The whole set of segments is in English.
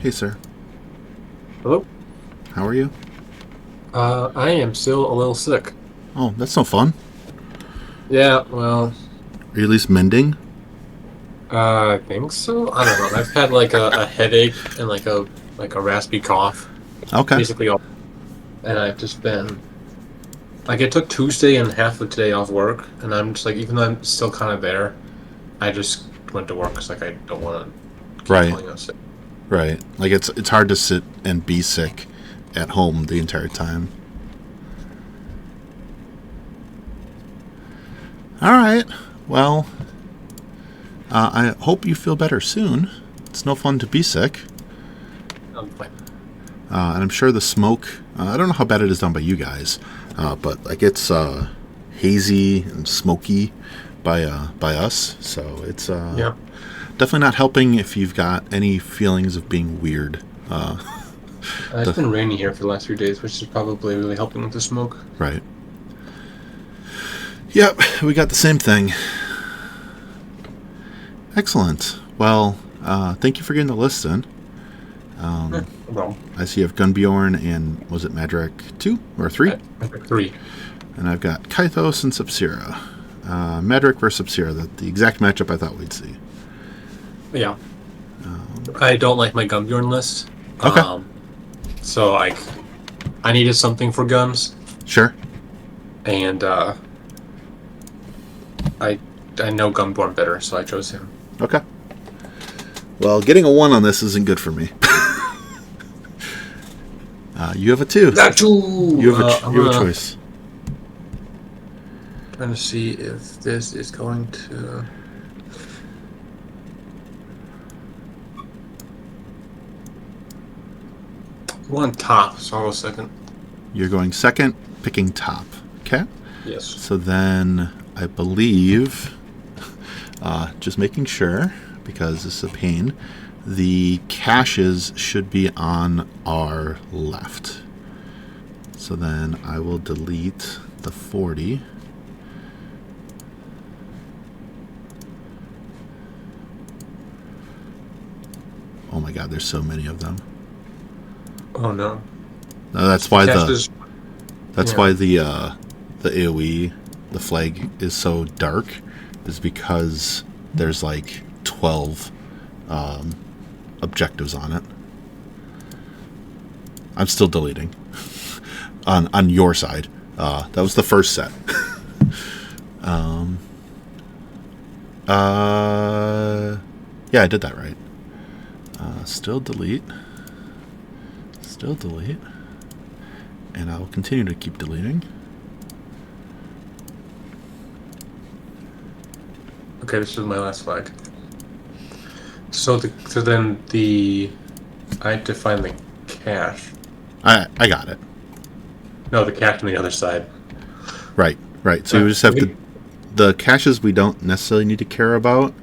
Hey, sir. Hello? How are you? I am still a little sick. Oh, that's no fun. Yeah, well, Are you at least mending? I think so. I don't know. I've had like a headache and like a raspy cough, Okay. basically all, and I've just been like I took Tuesday and half of today off work, and I'm just like even though I'm still kind of there, I just went to work because like I don't want to keep Right. calling out sick. Right. Like it's hard to sit and be sick at home the entire time. All right. Well, I hope you feel better soon. It's no fun to be sick. I'm fine. And I'm sure the smoke. I don't know how bad it is down by you guys, but like it's hazy and smoky by us. So it's Yeah, definitely not helping if you've got any feelings of being weird. it's The been rainy here for the last few days, which is probably really helping with the smoke. Right. Yep, we got the same thing. Excellent. Well, thank you for getting the list in. No problem. I see you have Gunbjorn and was it Madrak 2 or 3? I picked three. And I've got Kythos and Subsira. Madrak versus Subsira, the exact matchup I thought we'd see. Yeah, I don't like my Gumbjorn list. Okay, So like I needed something for guns, sure. and I I know Gunborn better, so I chose him. Okay. Well, getting a 1 on this isn't good for me. You have a 2. Got you. I'm You have a choice. trying to see if this is going to. One top, so I'll go second. You're going second, picking top. Okay. Yes. So then I believe, just making sure, because this is a pain, the caches should be on our left. So then I will delete the 40. Oh my god, there's so many of them. Oh no. No, that's why Cast the is. that's Yeah. why the AoE, the flag is so dark, is because there's like 12 objectives on it. I'm still deleting on your side. That was the first set. um, yeah, I did that right. Still delete. Still delete. And I will continue to keep deleting. Okay, this is my last flag. So then I have to find the cache. I got it. No, the cache on the other side. Right, right. So you just have Okay. the caches we don't necessarily need to care about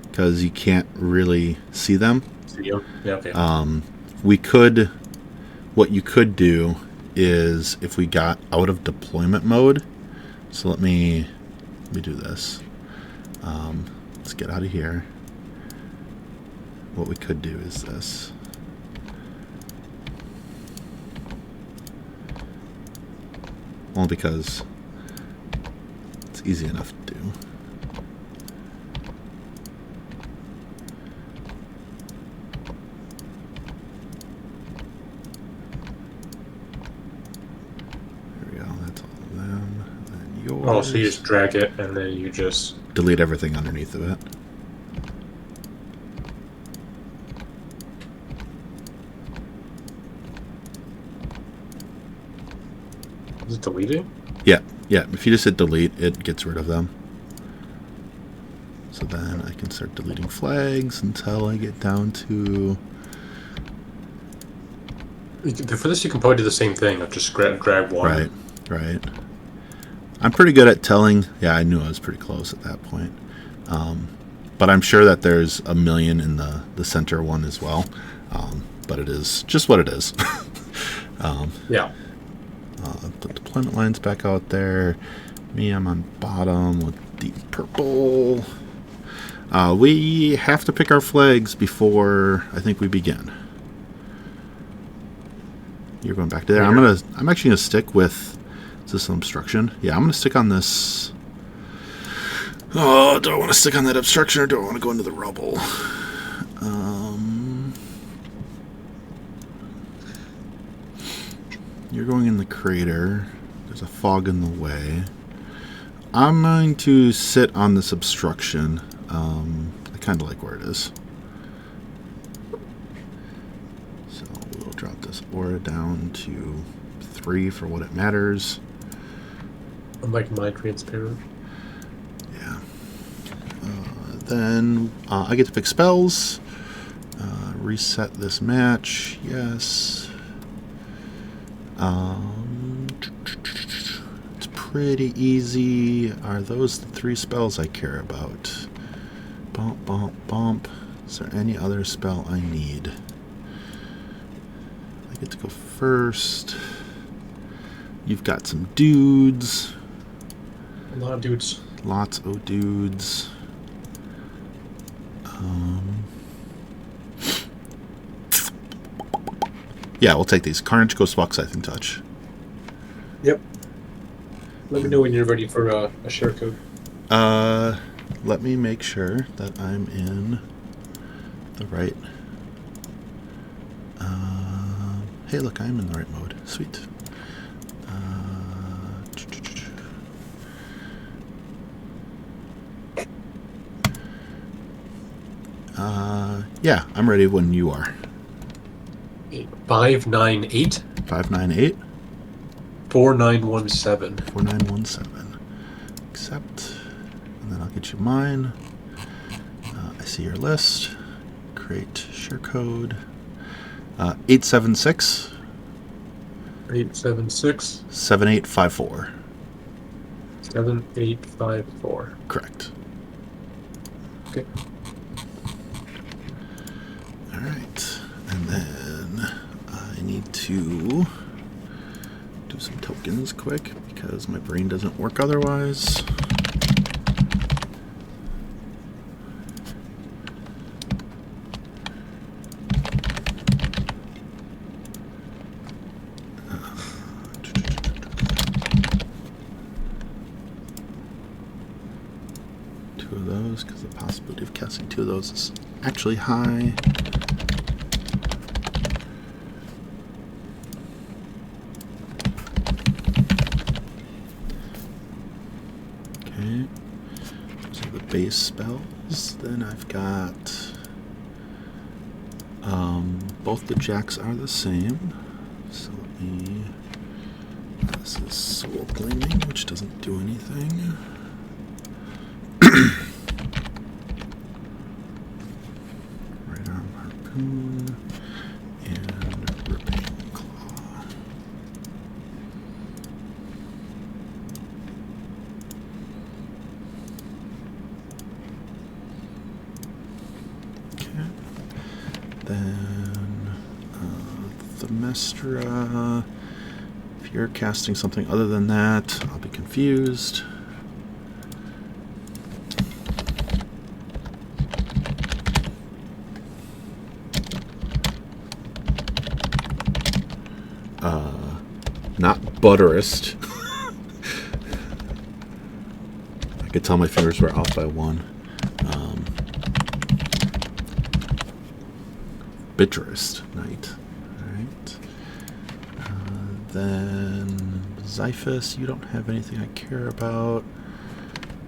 because you can't really see them. See you. Yeah. Okay. We could, what you could do is if we got out of deployment mode. So let me do this. Let's get out of here. What we could do is this. Only because it's easy enough to do. There we go. That's all of them. And then Oh, so you yours. just drag it and then you just. Delete everything underneath of it. Is it deleting? Yeah, yeah. If you just hit delete, it gets rid of them. So then I can start deleting flags until I get down to. For this, you can probably do the same thing of just drag one. Right, right. I'm pretty good at telling. Yeah, I knew I was pretty close at that point. But I'm sure that there's a million in the center one as well. But it is just what it is. Yeah. Put deployment lines back out there. Me, I'm on bottom with deep purple. We have to pick our flags before I think we begin. You're going back to there. I'm actually gonna stick with. Is this an obstruction? Yeah, I'm gonna stick on this. Oh, do I want to stick on that obstruction or do I want to go into the rubble? You're going in the crater. There's a fog in the way. I'm going to sit on this obstruction. I kind of like where it is. So we'll drop this aura down to 3 for what it matters. I'm like my transparent. Yeah. Then I get to pick spells. Reset this match. Yes. It's pretty easy. Are those the 3 spells I care about? Bump, bump, bump. Is there any other spell I need? I get to go first. You've got some dudes. A lot of dudes. Lots of dudes. Yeah, we'll take these. Carnage, Ghost Walk, Scything Touch. Yep. Let me know when you're ready for a share code. Let me make sure that I'm in the right... hey, look, I'm in the right mode. Sweet. Yeah, I'm ready when you are. 598 598 4917. 4917. Accept. And then I'll get you mine. I see your list. Create share code. 876 876 7854. 7854. Correct. Okay. Alright. And then I need to do some tokens quick because my brain doesn't work otherwise. Two of those because the possibility of casting 2 of those is actually high. Those are the base spells. Then I've got both the jacks are the same. So let me. This is Soul Gleaming, which doesn't do anything. Right arm harpoon and ripping claw. Then Themystra. If you're casting something other than that, I'll be confused. Not Butterist. I could tell my fingers were off by 1. Bitterest Knight. Alright. Then Xiphus, you don't have anything I care about.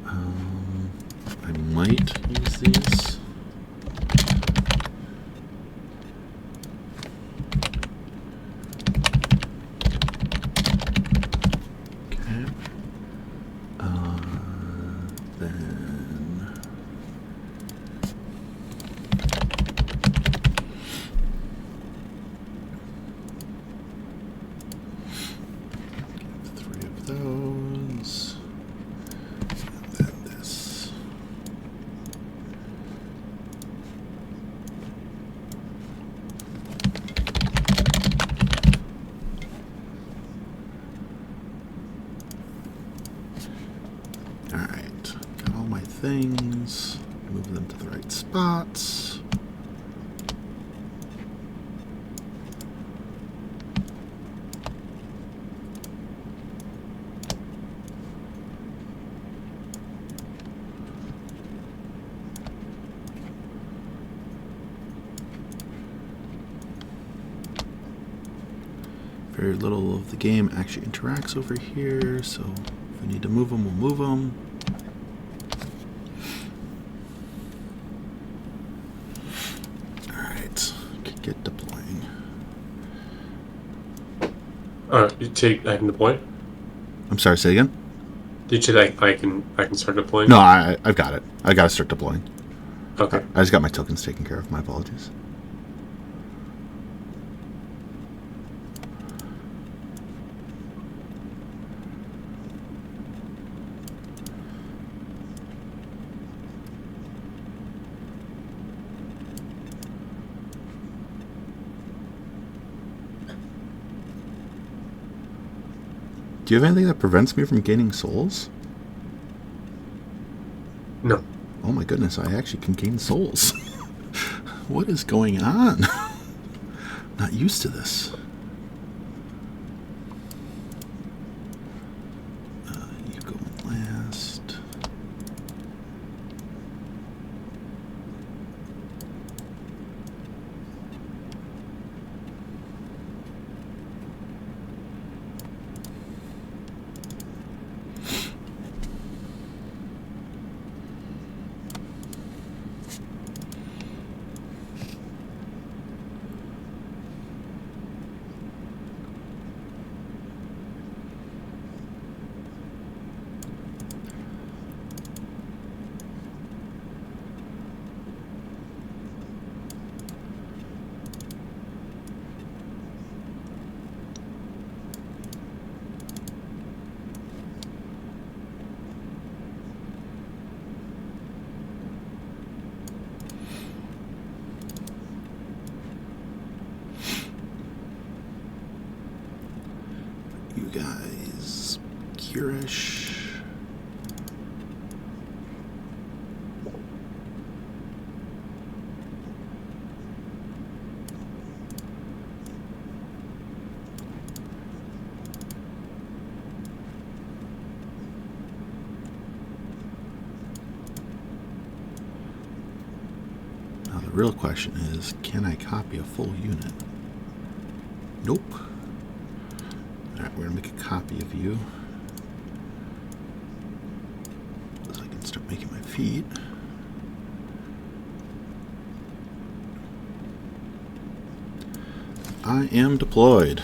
I might use these. Okay. Then those, and then this. All right, got all my things. Move them to the right spots. Very little of the game actually interacts over here, so if we need to move them, we'll move them. Alright, get deploying. You take I can deploy? I'm sorry, say again? Did you say I can start deploying? No, I've got it. I gotta start deploying. Okay. I just got my tokens taken care of. My apologies. Do you have anything that prevents me from gaining souls? No. Oh my goodness, I actually can gain souls. What is going on? Not used to this. You go last. You guys, Kirish. Now the real question is, can I copy a full unit? Nope. Alright, we're going to make a copy of you. So I can start making my feet. I am deployed.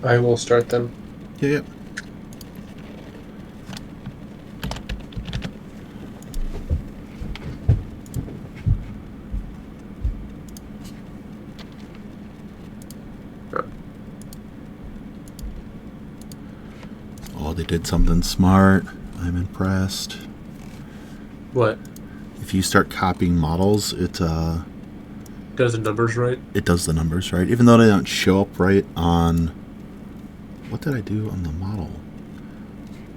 I will start them. Yeah. Oh, they did something smart. I'm impressed. What? If you start copying models, it Does the numbers right? It does the numbers right, even though they don't show up right on. What did I do on the model?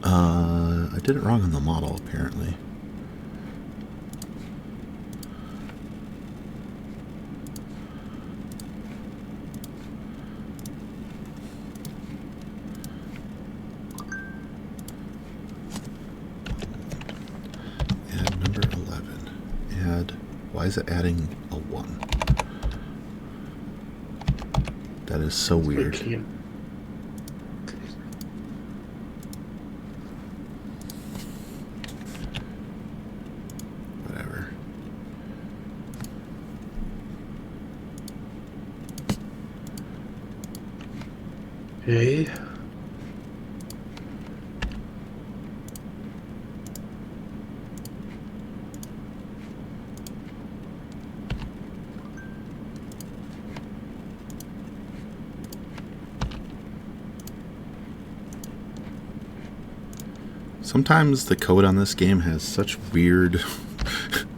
I did it wrong on the model, apparently. Add number 11. Add. Why is it adding a 1? That is so weird. Whatever. Okay. Sometimes the code on this game has such weird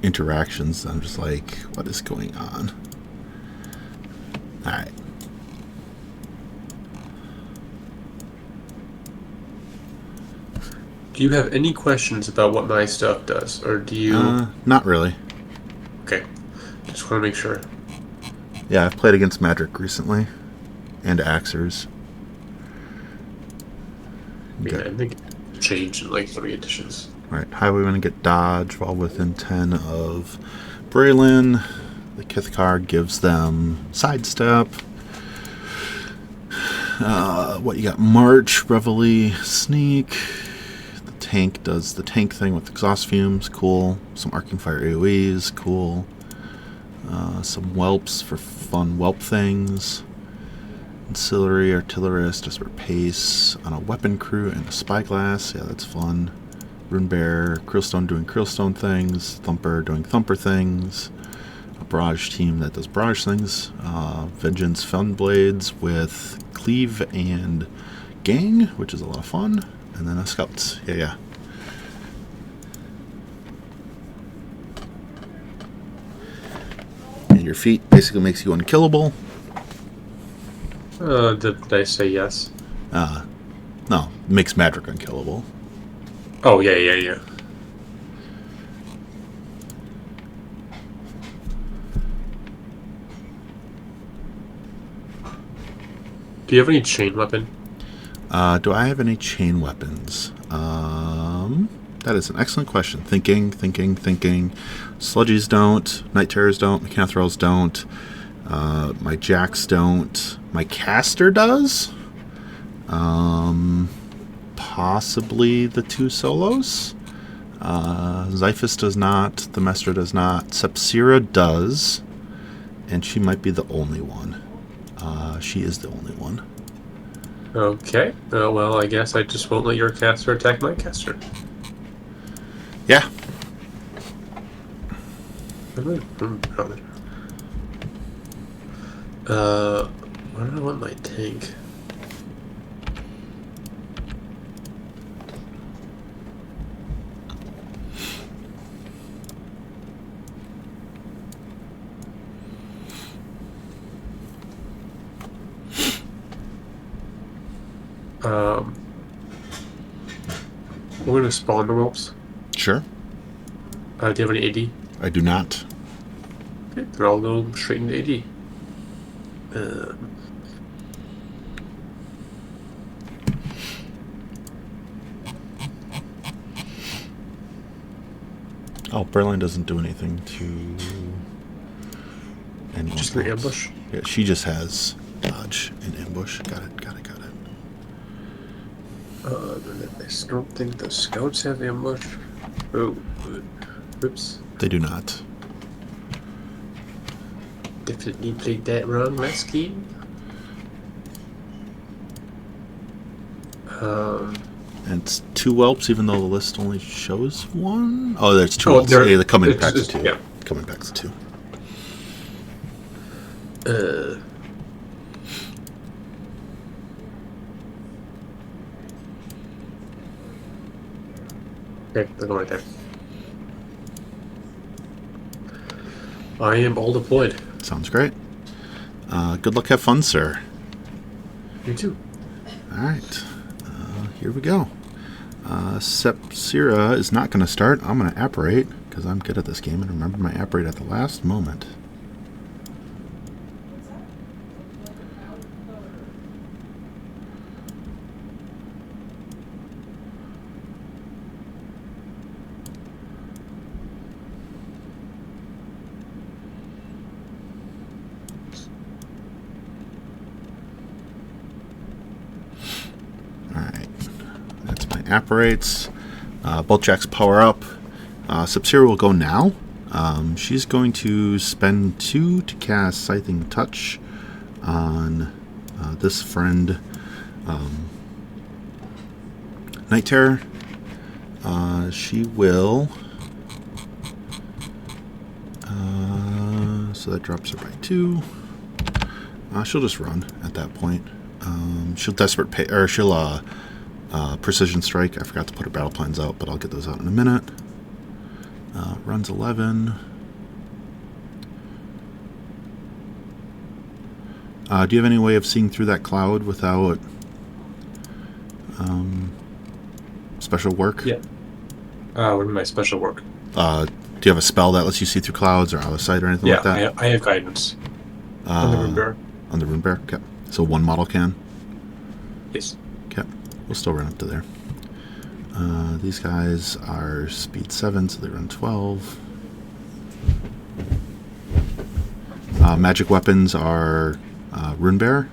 interactions. I'm just like, what is going on? Alright. Do you have any questions about what my stuff does, or do you? Not really. Okay, just want to make sure. Yeah, I've played against Magic recently, and Axers. Yeah, I think change in like 3 editions. Right, Highwayman get dodge while within 10 of Braylon. The Kithkar gives them sidestep. What you got? March, Reveille, Sneak. The tank does the tank thing with exhaust fumes. Cool. Some arcing fire AoEs. Cool. Some whelps for fun whelp things. Ancillary, artillerist, desperate pace on a weapon crew and a spyglass. Yeah, that's fun. Rune Bear, Krillstone doing Krillstone things. Thumper doing Thumper things. A barrage team that does barrage things. Vengeance Funblades with Cleave and Gang, which is a lot of fun. And then a Scouts. Yeah. And your feat basically makes you unkillable. Did I say yes? No, makes Madrick unkillable. Oh, yeah. Do you have any chain weapon? Do I have any chain weapons? That is an excellent question. Thinking. Sludgies don't. Night Terrors don't. Mechanothralls don't. My Jacks don't. My Caster does. Possibly the 2 solos. Xiphus does not. The Mestra does not. Sepsira does. And she might be the only one. She is the only one. Okay. Well, I guess I just won't let your caster attack my caster. Yeah. Where do I want my tank? We're gonna spawn the whelps. Sure. Do you have any AD? I do not. Okay, then I'll go straight into AD. Berlin doesn't do anything to anyone. Just an ambush? Yeah, she just has dodge and ambush. Got it. I don't think the scouts have ambush. Oh, oops. They do not. Definitely played that wrong last game. And it's 2 whelps, even though the list only shows 1. Oh, there's 2 whelps. Yeah, the coming back to 2. Yeah. Coming back to 2. Okay, they're going right there. I am all deployed. Sounds great. Good luck, have fun, sir. You too. Alright. Here we go. Sepsira is not going to start. I'm going to apparate, because I'm good at this game and remember my apparate at the last moment. Apparates. Both jacks power up. Sepsira will go now. She's going to spend 2 to cast Scything Touch on this friend, Night Terror. She will. So that drops her by 2. She'll just run at that point. She'll desperate pay, or she'll Precision Strike. I forgot to put her battle plans out, but I'll get those out in a minute. Runs 11. Do you have any way of seeing through that cloud without special work? Yeah. What is my special work? Do you have a spell that lets you see through clouds or out of sight or anything like that? Yeah, I have guidance. On the Rune Bear. On the Rune Bear? Okay. So one model can? Yes. Okay. We'll still run up to there. These guys are speed 7, so they run 12. Magic weapons are Rune Bearer.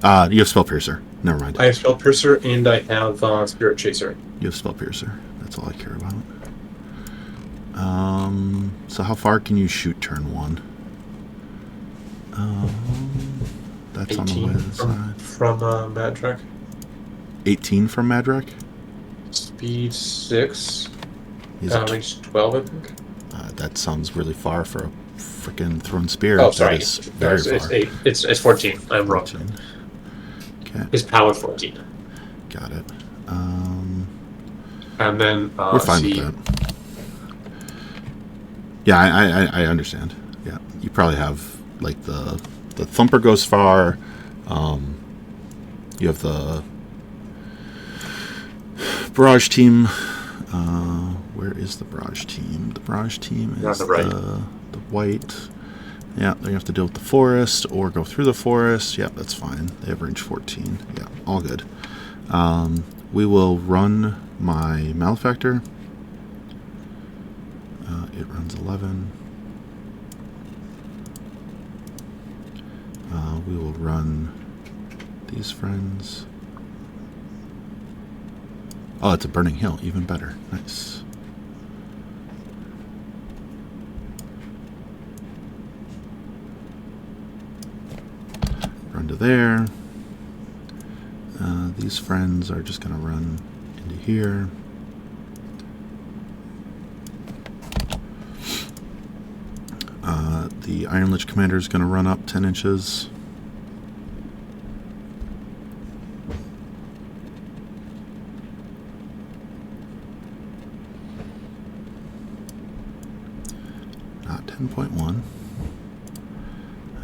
You have Spell Piercer. Never mind. I have Spell Piercer and I have Spirit Chaser. You have Spell Piercer. That's all I care about. So how far can you shoot turn 1? That's on the way to the side. From Madrak. 18 from Madrak? Speed 6. He's range 12, I think. That sounds really far for a freaking thrown spear. Oh, sorry. That is very far. It's 14. I'm wrong. 14. Okay. His power 14. Got it. And then we're fine with that. Yeah, I understand. Yeah, you probably have like the thumper goes far. You have the barrage team. Where is the barrage team? The barrage team is the white. Yeah, they have to deal with the forest or go through the forest. Yeah, that's fine. They have range 14. Yeah, all good. We will run my Malefactor. It runs 11. We will run these friends. Oh, it's a Burning Hill. Even better. Nice. Run to there. These friends are just going to run into here. The Iron Lich Commander is going to run up 10 inches. Not 10.1.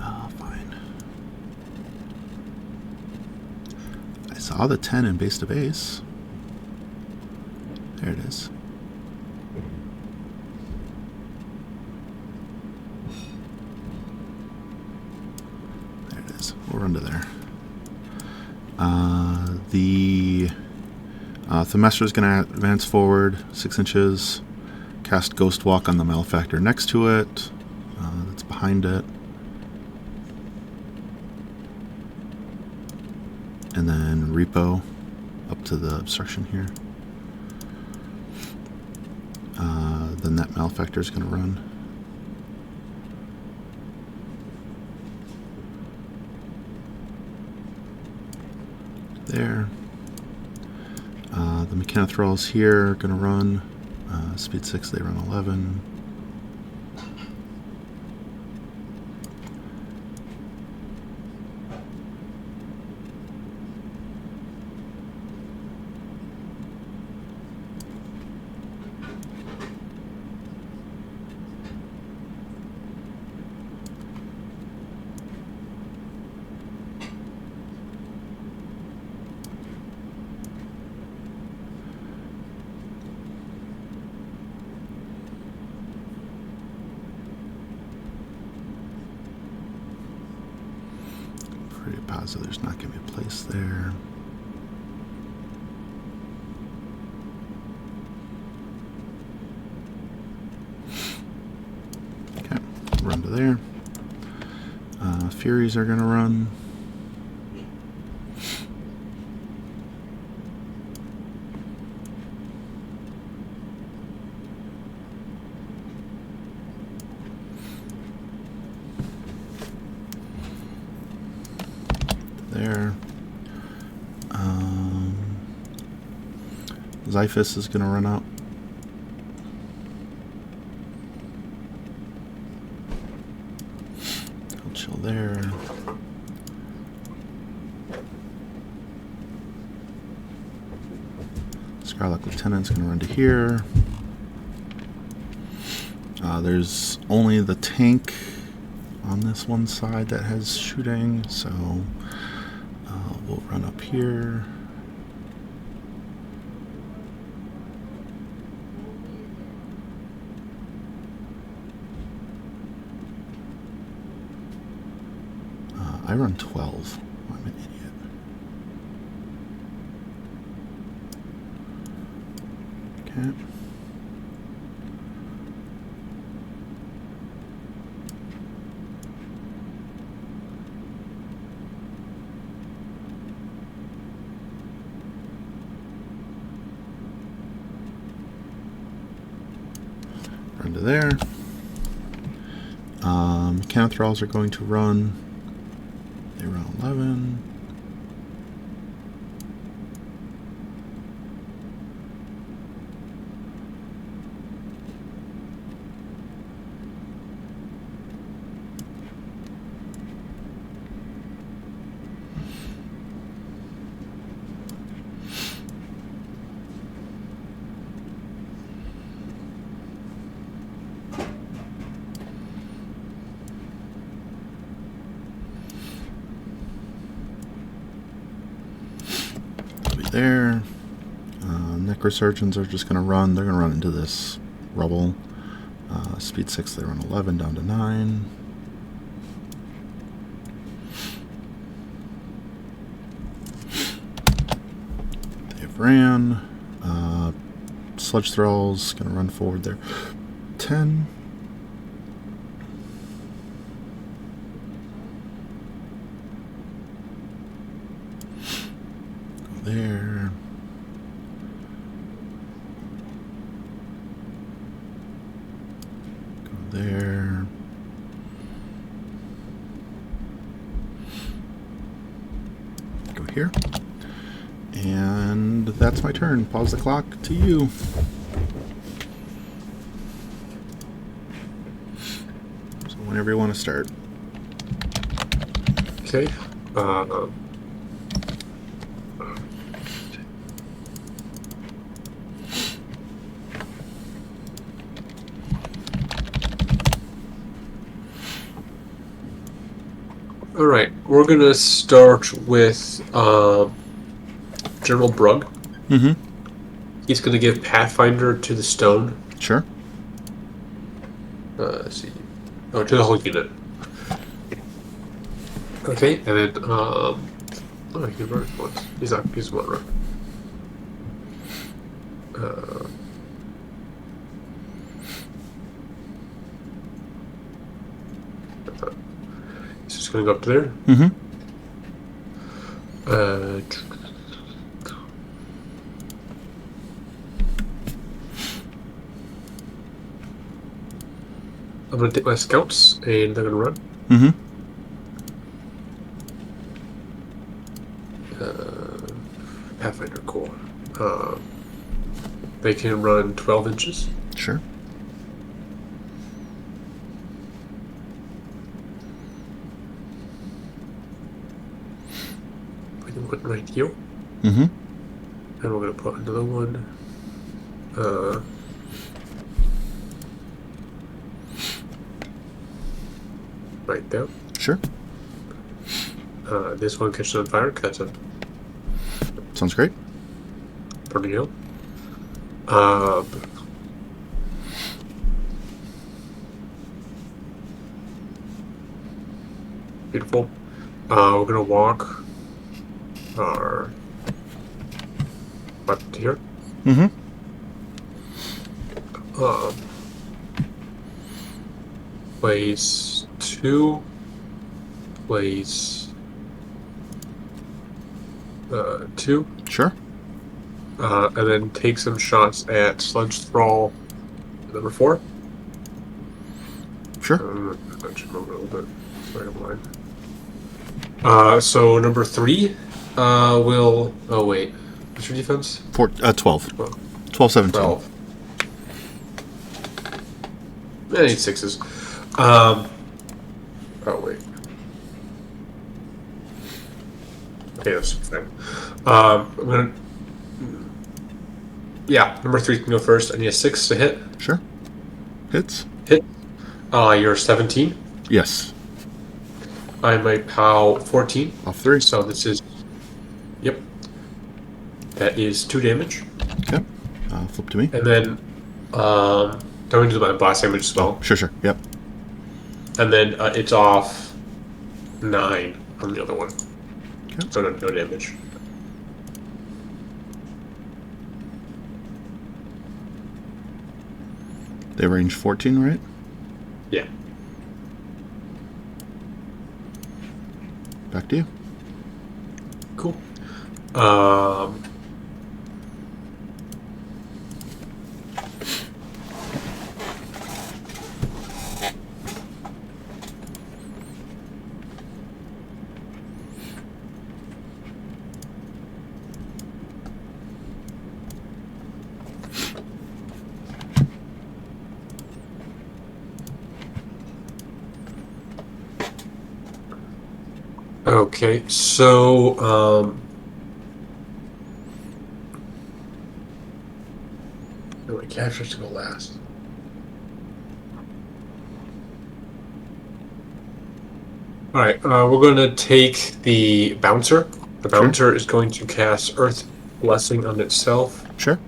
Oh, fine. I saw the 10 in base to base. There it is. We'll run to there. The Themyscira is going to advance forward 6 inches, cast Ghost Walk on the Malefactor next to it. That's behind it. And then Repo up to the obstruction here. Then that Malefactor is going to run. There. The Mechanothralls here are going to run. Speed 6, they run 11. Pretty positive there's not going to be a place there. Okay, run to there. Furies are going to run. There. Xiphus is going to run up. I'll chill there. Scarlet Lieutenant's going to run to here. There's only the tank on this one side that has shooting, so we'll run up here. I run 12. I'm an Okay. Run to there. Mechanic thralls are going to run. They run 11. There. Necrosurgeons are just going to run. They're going to run into this rubble. Speed 6, they run 11 down to 9. They've ran. Sludge Thralls going to run forward there. 10. There. Go there. Go here. And that's my turn. Pause the clock to you. So whenever you want to start. Okay. All right, we're gonna start with General Brugg. Mm-hmm. He's gonna give Pathfinder to the stone. Sure. Let's see. Oh, to the whole unit. Okay, and then oh, he can run it once. He's one run. He's just gonna go up to there. Mm-hmm. I'm gonna take my scouts and they're gonna run. Mm-hmm. Pathfinder, cool. They can run 12 inches. Sure. We can put right here. Mm-hmm. And we're gonna put another one. Right there. Sure. This one catches on fire. That's a Sounds great. pretty hill. Beautiful. We're gonna walk our up to here. Mm-hmm. Place 2. Place 2. Sure. And then take some shots at Sludge Thrall number 4. Sure. I should move it a little bit. Sorry, I'm blind. So number 3 will. Oh wait, what's your defense? 12. 12, 17. 12. I need 6s. Oh wait. Okay, that's fine. I'm gonna. Yeah, number 3 can go first. I need a 6 to hit. Sure. Hits. Hit. You're 17. Yes. I'm a POW 14. Off 3. So this is. Yep. That is 2 damage. Okay. Flip to me. And then. I'm going to do my blast damage as well. Sure. Yep. And then it's off 9 on the other one. Okay. So no damage. They range 14, right? Yeah. Back to you. Cool. Okay, so my captures to go last. All right, we're going to take the bouncer. The Sure. bouncer is going to cast Earth Blessing on itself, Sure.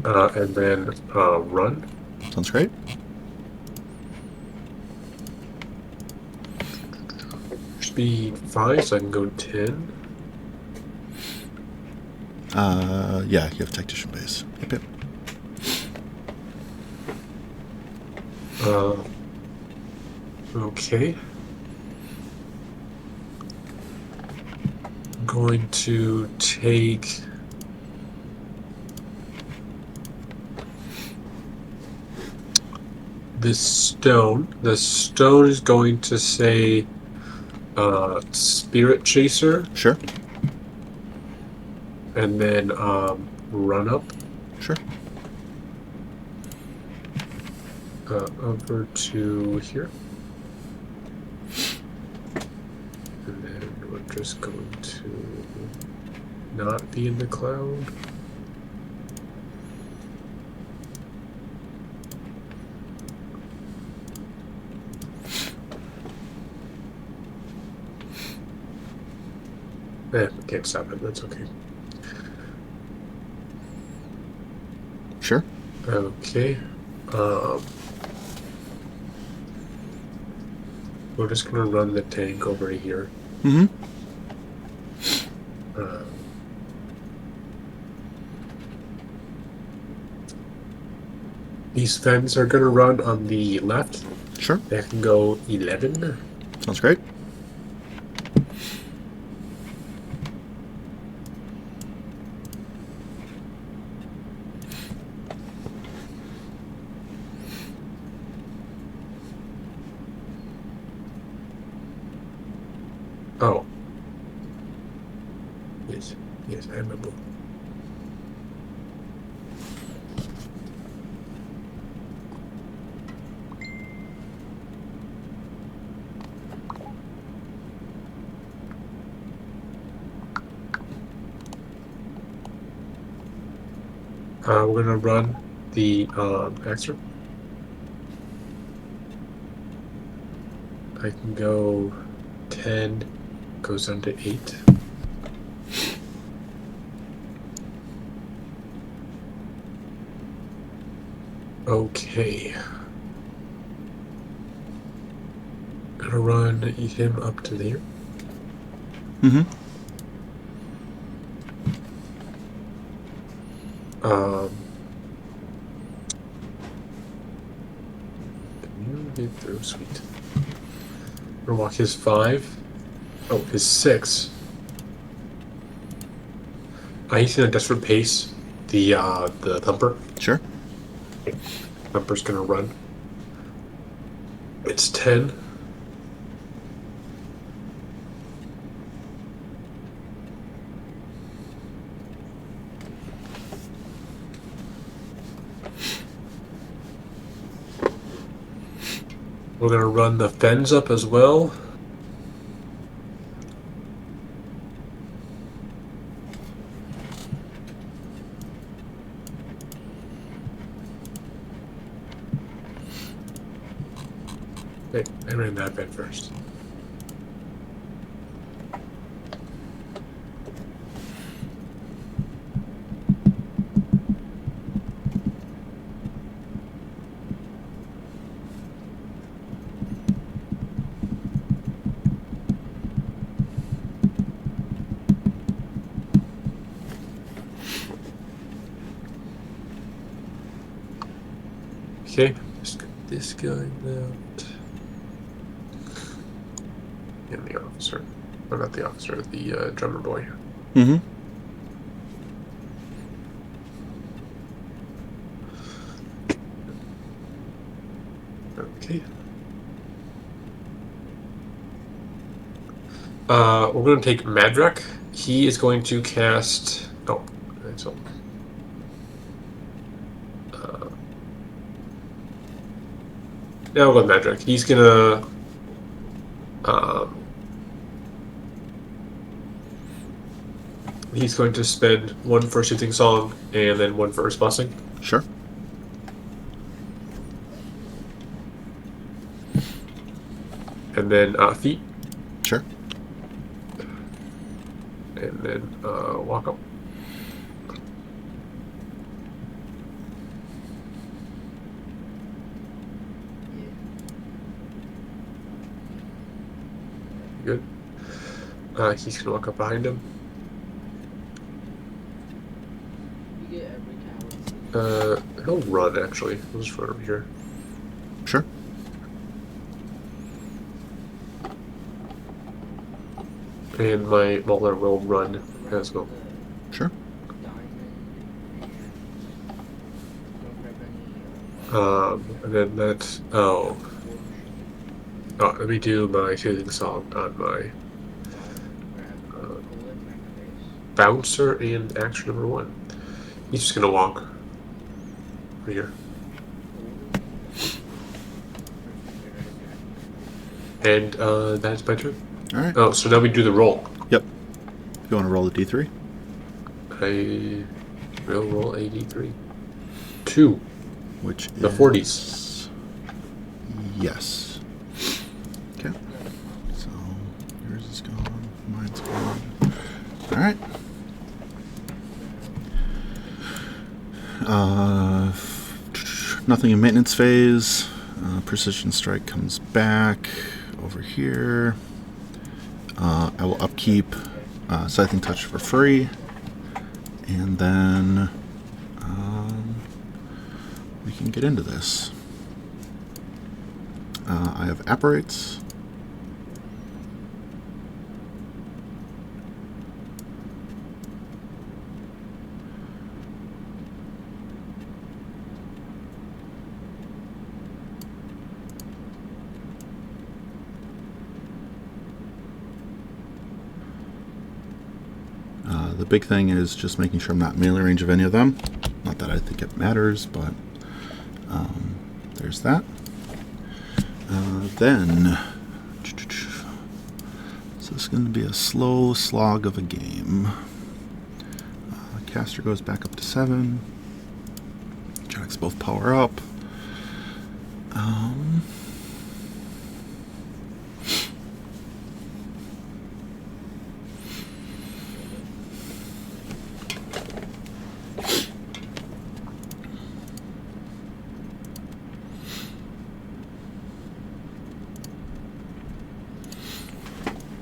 and then run. Sounds great. Speed 5, so I can go 10. Yeah, you have tactician base. Yep, yep. Okay. I'm going to take this stone. The stone is going to say Spirit Chaser, Sure. and then run up Sure. over to here. And then we're just going to not be in the cloud. I can't stop it. That's okay. Sure. Okay. We're just gonna run the tank over here. Mm-hmm. These fens are gonna run on the left. Sure. They can go 11. Sounds great. Oh. Yes, I remember. We're gonna run the extra. I can go 10, goes down to 8. Okay. Gonna run him up to there. Mm-hmm. Can you get through? Sweet. Gonna walk his 5. Oh, his 6. He's in a desperate pace. The thumper. Sure. Thumper's gonna run. It's 10. We're gonna run the fens up as well. Okay, I ran that fen first. Okay, just get this guy out. And the officer. Or not the officer, the drummer boy. Mm-hmm. Okay. We're going to take Madrak. He is going to cast... Oh, so... Now we'll go with Madrak. He's going to... he's going to spend one for Soothing Song and then one for Earth Blessing. Sure. And then Feet. Sure. And then Walk Up. Good. He's going to walk up behind him. He'll run, actually. He'll just run over here. Sure. And my Mauler will run as well. Sure. And then that's... Oh, let me do my Soothing Song on my Bouncer and action number 1. He's just gonna walk over here. And that's my turn. All right. Oh, so now we do the roll. Yep. You want to roll a d3? I will roll a d3. 2. Which The is... 40s. Yes. Okay. So yours is gone. Mine's gone. All right. Nothing in maintenance phase. Precision Strike comes back over here. I will upkeep Scything Touch for free. And then we can get into this. I have Apparates. The big thing is just making sure I'm not melee range of any of them. Not that I think it matters, but there's that. Then, so this is going to be a slow slog of a game. Caster goes back up to 7. Jacks both power up.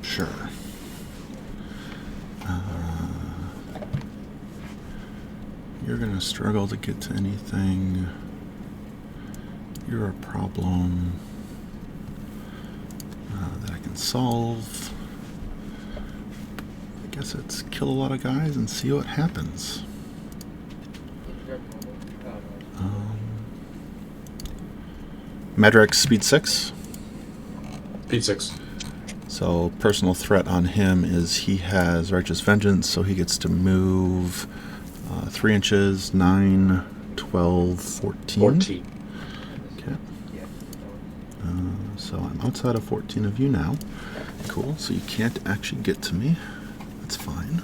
Sure. You're going to struggle to get to anything. You're a problem that I can solve. I guess it's kill a lot of guys and see what happens. Madrak's speed 6. Speed 6. So personal threat on him is he has Righteous Vengeance, so he gets to move 3 inches, 9, 12, 14. 14. Okay. So I'm outside of 14 of you now. Cool. So you can't actually get to me. That's fine.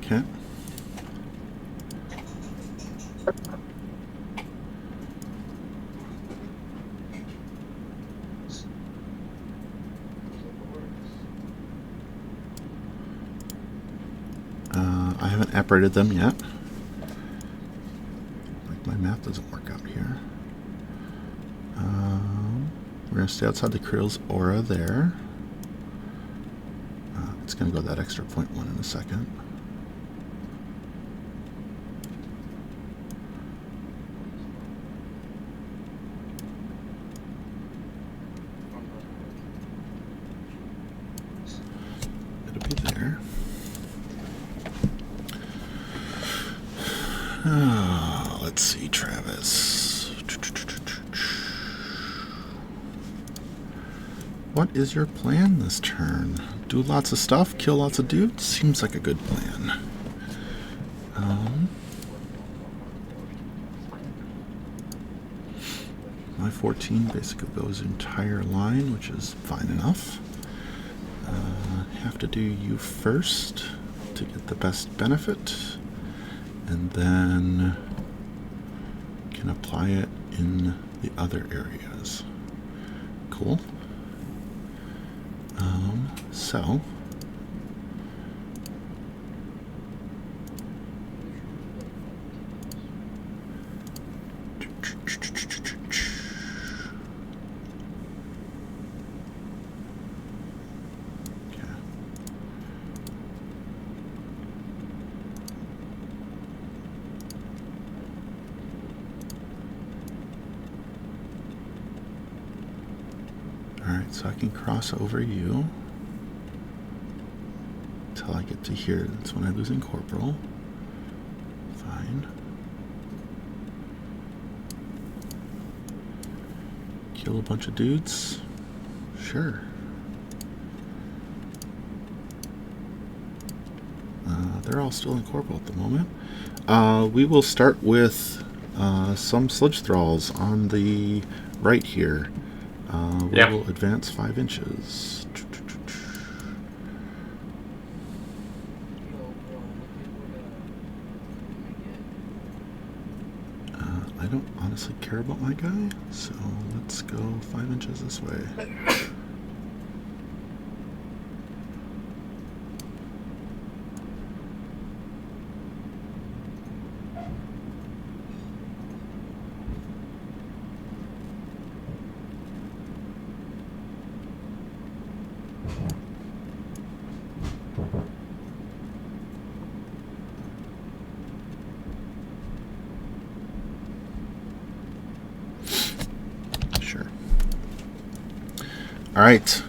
Okay. haven't apparated them yet. Like my math doesn't work out here. We're going to stay outside the Krill's aura there. It's going to go that extra 0.1 in a second. It'll be there. Let's see, Travis. What is your plan this turn? Do lots of stuff, kill lots of dudes? Seems like a good plan. My 14 basically goes entire line, which is fine enough. Have to do you first to get the best benefit, and then can apply it in the other areas. Cool. So alright, so I can cross over you until I get to here. That's when I lose in corporal. Fine. Kill a bunch of dudes? Sure. They're all still in corporal at the moment. We will start with some sludge thralls on the right here. We will advance 5 inches. I don't honestly care about my guy, so let's go 5 inches this way. Alright,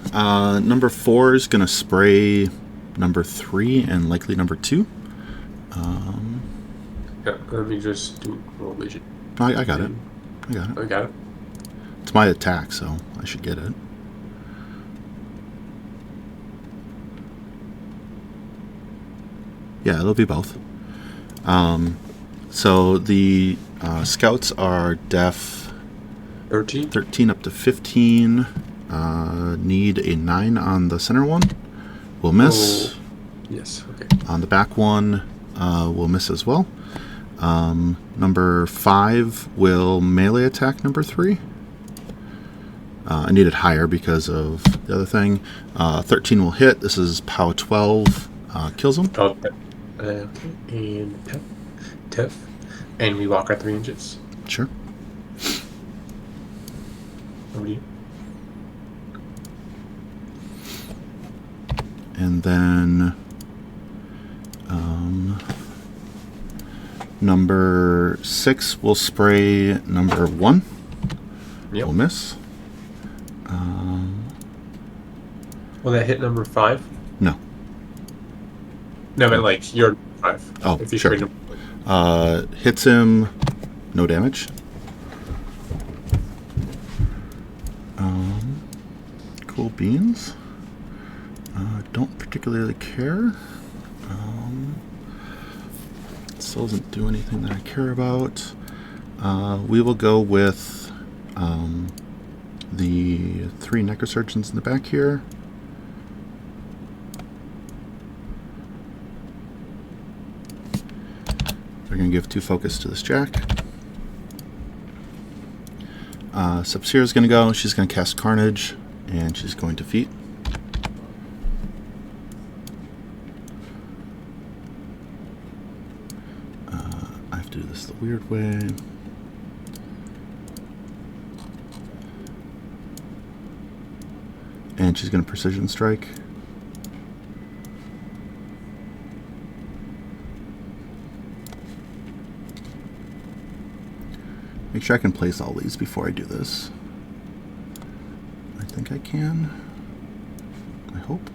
number 4 is going to spray number 3 and likely number 2. Yeah, let me just do roll vision. I got it. I got it. I got it. It's my attack, so I should get it. Yeah, it'll be both. So the scouts are def 13 up to 15. Need a 9 on the center one. We'll miss. Oh, yes, okay. On the back one, we'll miss as well. Number 5 will melee attack number 3. I need it higher because of the other thing. 13 will hit. This is POW 12. Kills him. Okay, and Tiff. And we walk our 3 inches. Sure. Over to you. And then number 6 will spray number 1. Yep. We'll miss. Will that hit number 5? No. No, but like you're 5. Oh, if you sure. Hits him, no damage. Cool beans. Don't particularly care. Still doesn't do anything that I care about. We will go with the 3 necrosurgeons in the back here. They're going to give 2 focus to this jack. Sub-Zero is going to go. She's going to cast Carnage, and she's going to feat. do this the weird way. And she's going to precision strike. Make sure I can place all these before I do this. I think I can. I hope.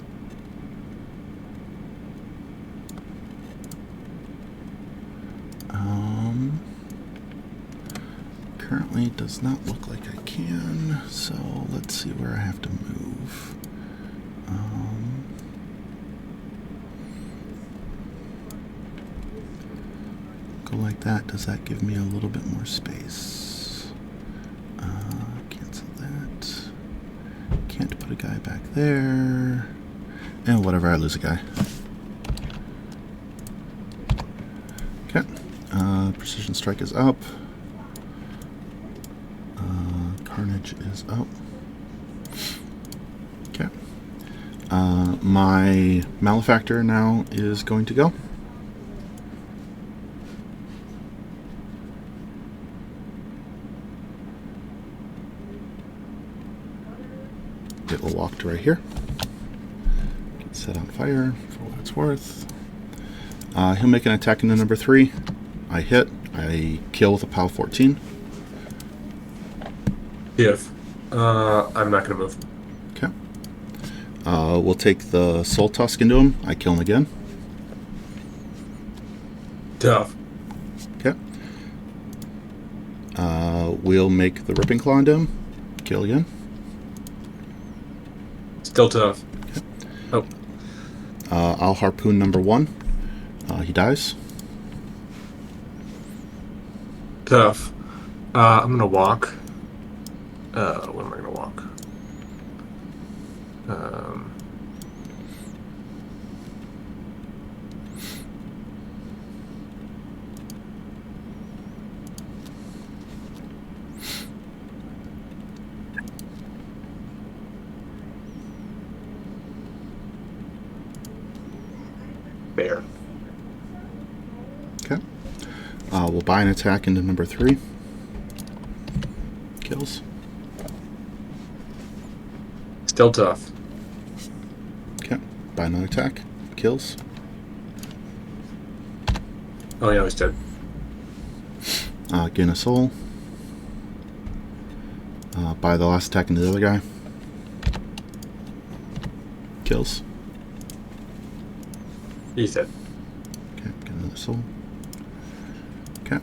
Currently it does not look like I can, so let's see where I have to move. Go like that. Does that give me a little bit more space? Cancel that. Can't put a guy back there. And whatever, I lose a guy. Okay. Precision strike is up. Carnage is up. Okay. My Malefactor now is going to go. It will walk to right here. Get set on fire for what it's worth. He'll make an attack into number 3. I hit. I kill with a POW 14. If I'm not going to move. Okay. We'll take the Soul Tusk into him. I kill him again. Tough. Okay. We'll make the Ripping Claw into him. Kill again. Still tough. Okay. Oh. I'll harpoon number 1. He dies. Tough. I'm going to walk. When am I going to walk? Bear. Okay. We'll buy an attack into number 3. Kills. Still tough. Okay. Buy another attack. Kills. Oh, yeah, he's dead. Gain a soul. Buy the last attack into the other guy. Kills. He's dead. Okay, get another soul. Okay.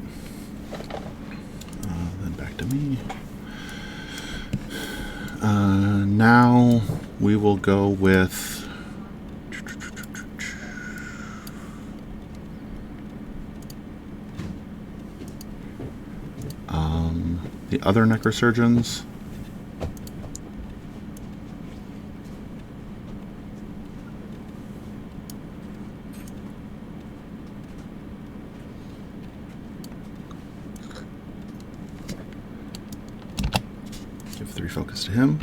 Then back to me. Now we will go with the other necrosurgeons. Give 3 focus to him.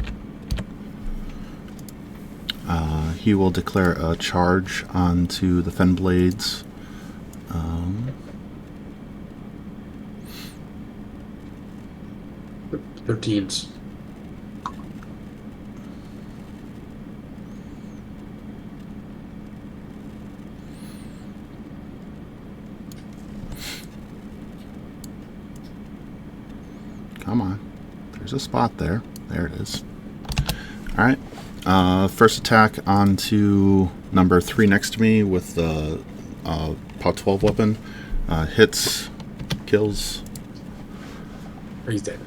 He will declare a charge onto the Fen Blades. 13s. Come on. There's a spot there. There it is. Alright. First attack onto number 3 next to me with the POW 12 weapon. Hits. Kills. He's dead.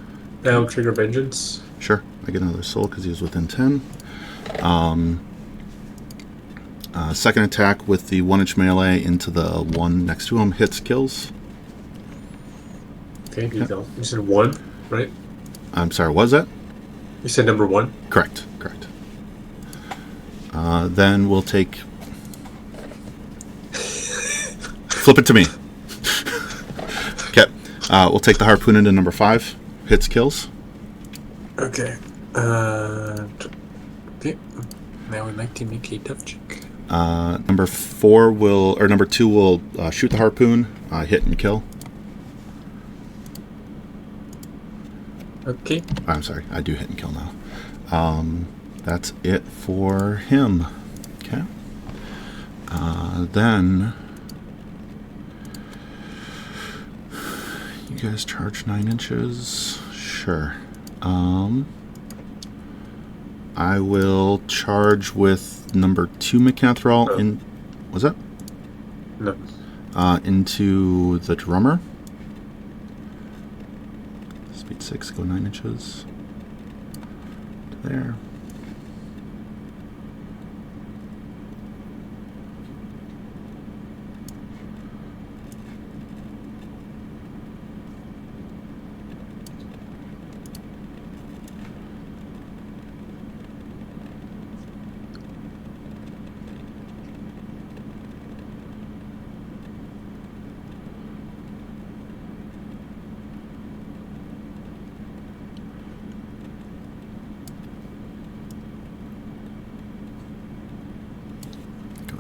Now trigger vengeance. Sure. I get another soul because he was within 10. Second attack with the 1-inch melee into the one next to him. Hits. Kills. Okay, you go. You said 1, right? I'm sorry, what was that? You said number 1? Correct. Then we'll take... Flip it to me. Okay. We'll take the harpoon into number 5. Hits, kills. Okay. Okay. Now we'd like to make a tough check. Number 2 will shoot the harpoon, hit and kill. Okay. I'm sorry, I do hit and kill now. That's it for him. Okay. Then you guys charge 9 inches. Sure. I will charge with number 2 Mechanthral in. Was that? No. Into the drummer. Speed 6, go 9 inches. To there.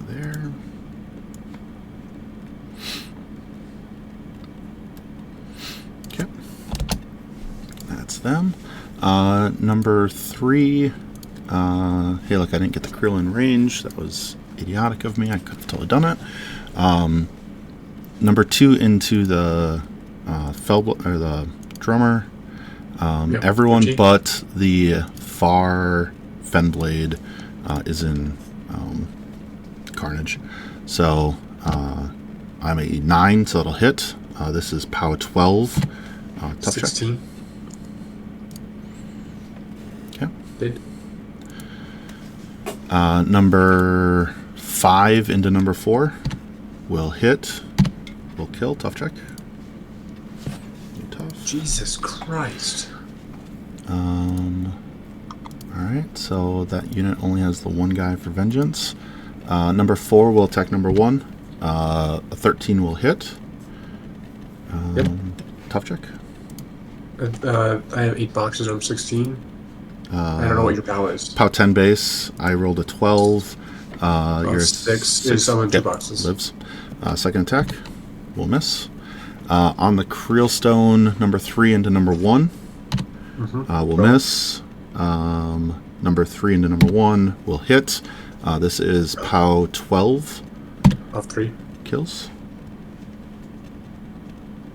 There. Okay. That's them. Number 3. Hey, look, I didn't get the krill in range. That was idiotic of me. I could have totally done it. Number 2 into the or the drummer. Yep. Everyone 14. but the far Fenblade is in Carnage. So I'm a 9, so it'll hit. This is POW 12. Tough 16. check. Okay. Did. Number 5 into number 4 will hit. Will kill. Tough check. Tough. Jesus Christ. Alright, so that unit only has the 1 guy for vengeance. Number 4 will attack number 1. A 13 will hit. Yep. Tough check. I have 8 boxes. I'm 16. I don't know what your POW is. POW 10 base. I rolled a 12. You're 6 is I'm in 2 boxes. Lives. Second attack will miss. On the Creel Stone, number 3 into number 1 will miss. Number 3 into number 1 will hit. This is POW 12. Off 3. Kills.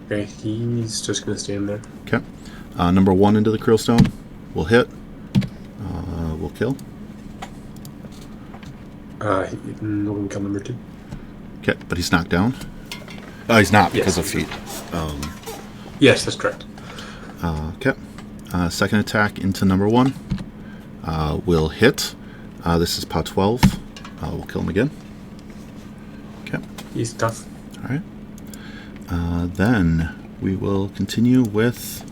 Okay, he's just going to stand there. Okay. Number 1 into the Creel Stone will hit. Will kill. No one kill number 2. Okay, but he's knocked down. Oh, he's not because of feet. Yes, that's correct. Okay. Second attack into number 1 will hit. This is POW 12. We'll kill him again. Okay. He's tough. All right. Then we will continue with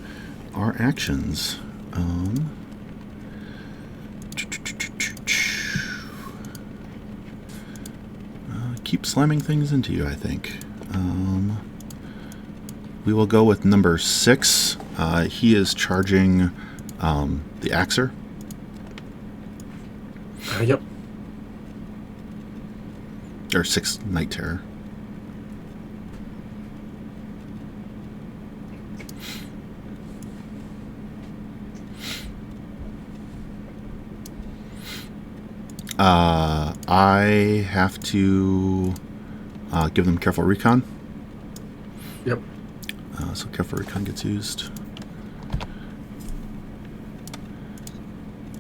our actions. Keep slamming things into you, I think. We will go with number 6. He is charging the Axer. Yep. Or 6 Night Terror. I have to give them careful recon. Yep. So careful recon gets used.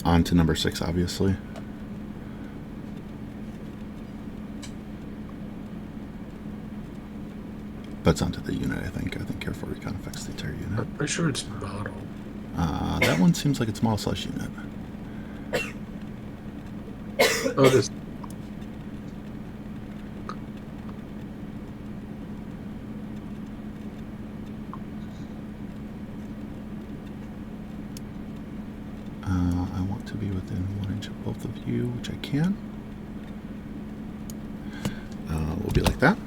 On to number 6, obviously. But it's onto the unit, I think. I think careful recon affects the entire unit. I'm pretty sure it's model. That one seems like it's model/unit. Oh, it is. I want to be within 1 inch of both of you, which I can. We'll be like that.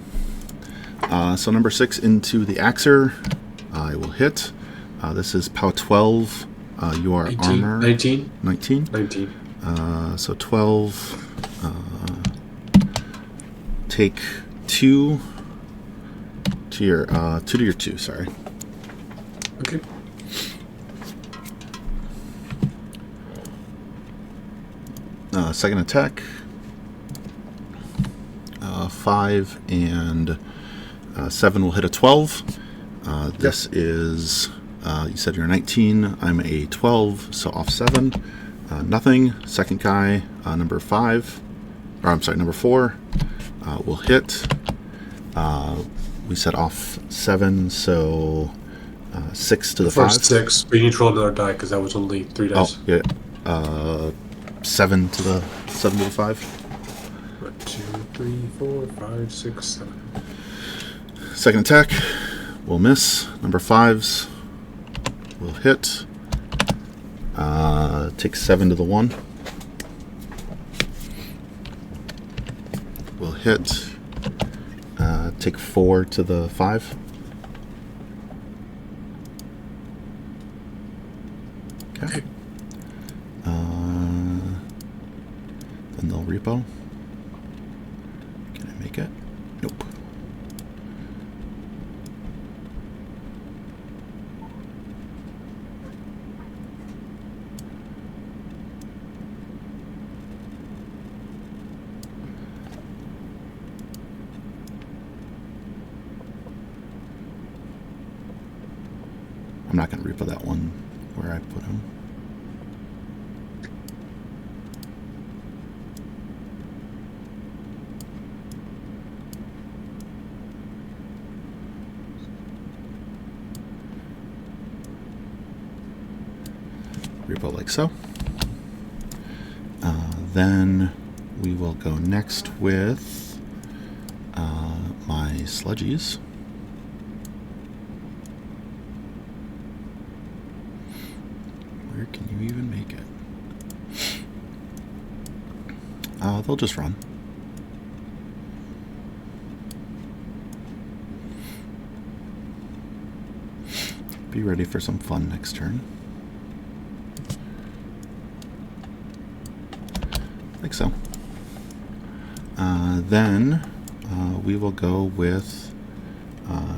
So number 6 into the Axer. I will hit. This is POW 12. You are 18, armor. 19? 19. 19. So 12. Take 2 to your 2 to your 2. Sorry. Okay. Second attack. 5 and 7 will hit a 12. This is, you said you're 19. I'm a 12, so off 7. Nothing. Second guy, number 5. Or I'm sorry, number 4 will hit. We said off 7, so 6 to the 5. First 6, but you need to roll another die because that was only 3 dice. Oh, yeah. 7 to the 5. 1, 2, 3, 4, 5, 6, 7. Second attack will miss. Number 5s will hit. Take 7 to the 1. Will hit. Take 4 to the 5. Okay. Then they'll repo. Can I make it? Nope. I'm not going to repo that one where I put him. Repo like so. Then we will go next with my sludgies. Where can you even make it? They'll just run. Be ready for some fun next turn. Like so. Then we will go with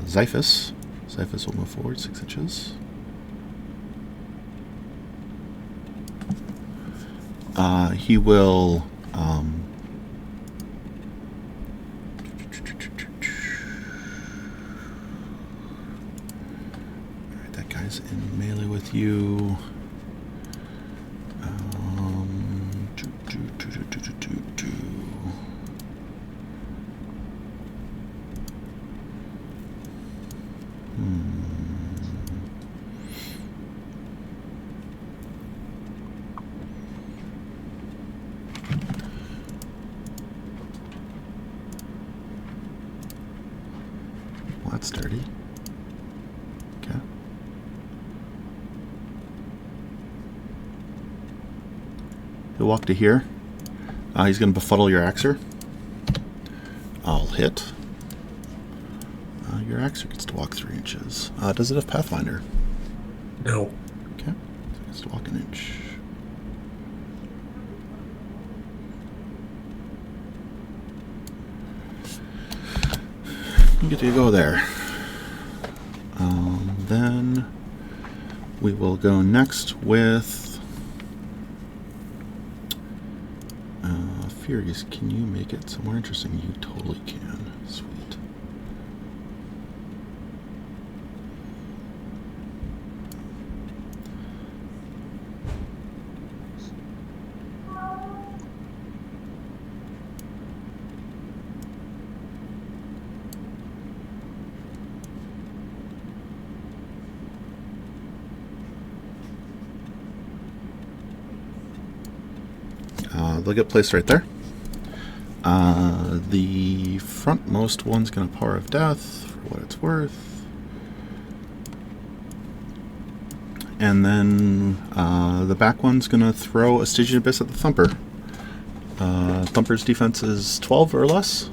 Xiphus. Xiphus will move forward 6 inches. He will alright, that guy's in melee with you. That's dirty. Okay. He'll walk to here. He's going to befuddle your axer. I'll hit. Your axer gets to walk 3 inches. Does it have Pathfinder? No. Okay. So it gets to walk 1 inch. You get to go there. Then we will go next with Furious. Can you make it somewhere interesting? You totally can. Sweet. They'll get placed right there. The frontmost one's going to Power of Death, for what it's worth. And then the back one's going to throw a Stygian Abyss at the Thumper. Thumper's defense is 12 or less.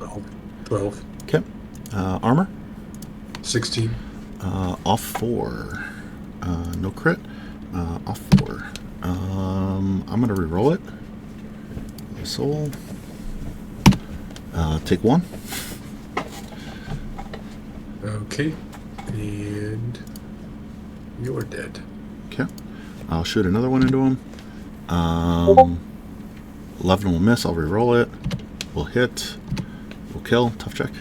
12. Okay. Armor? 16. Off 4. No crit. Off 4. I'm going to reroll it. Soul. Take 1. Okay. And you're dead. Okay. I'll shoot another one into him. 11 will miss. I'll re-roll it. We'll hit. We'll kill. Tough check.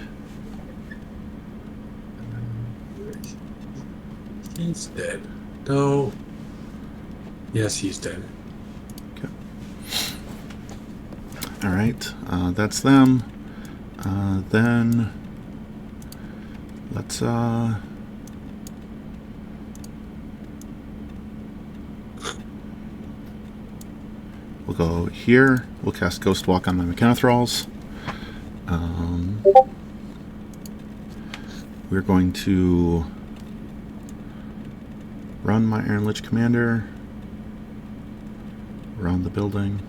He's dead. No. Yes, he's dead. Okay. All right. That's them. Then let's we'll go here. We'll cast Ghost Walk on my Mechanothralls. We're going to run my Iron Lich Commander around the building.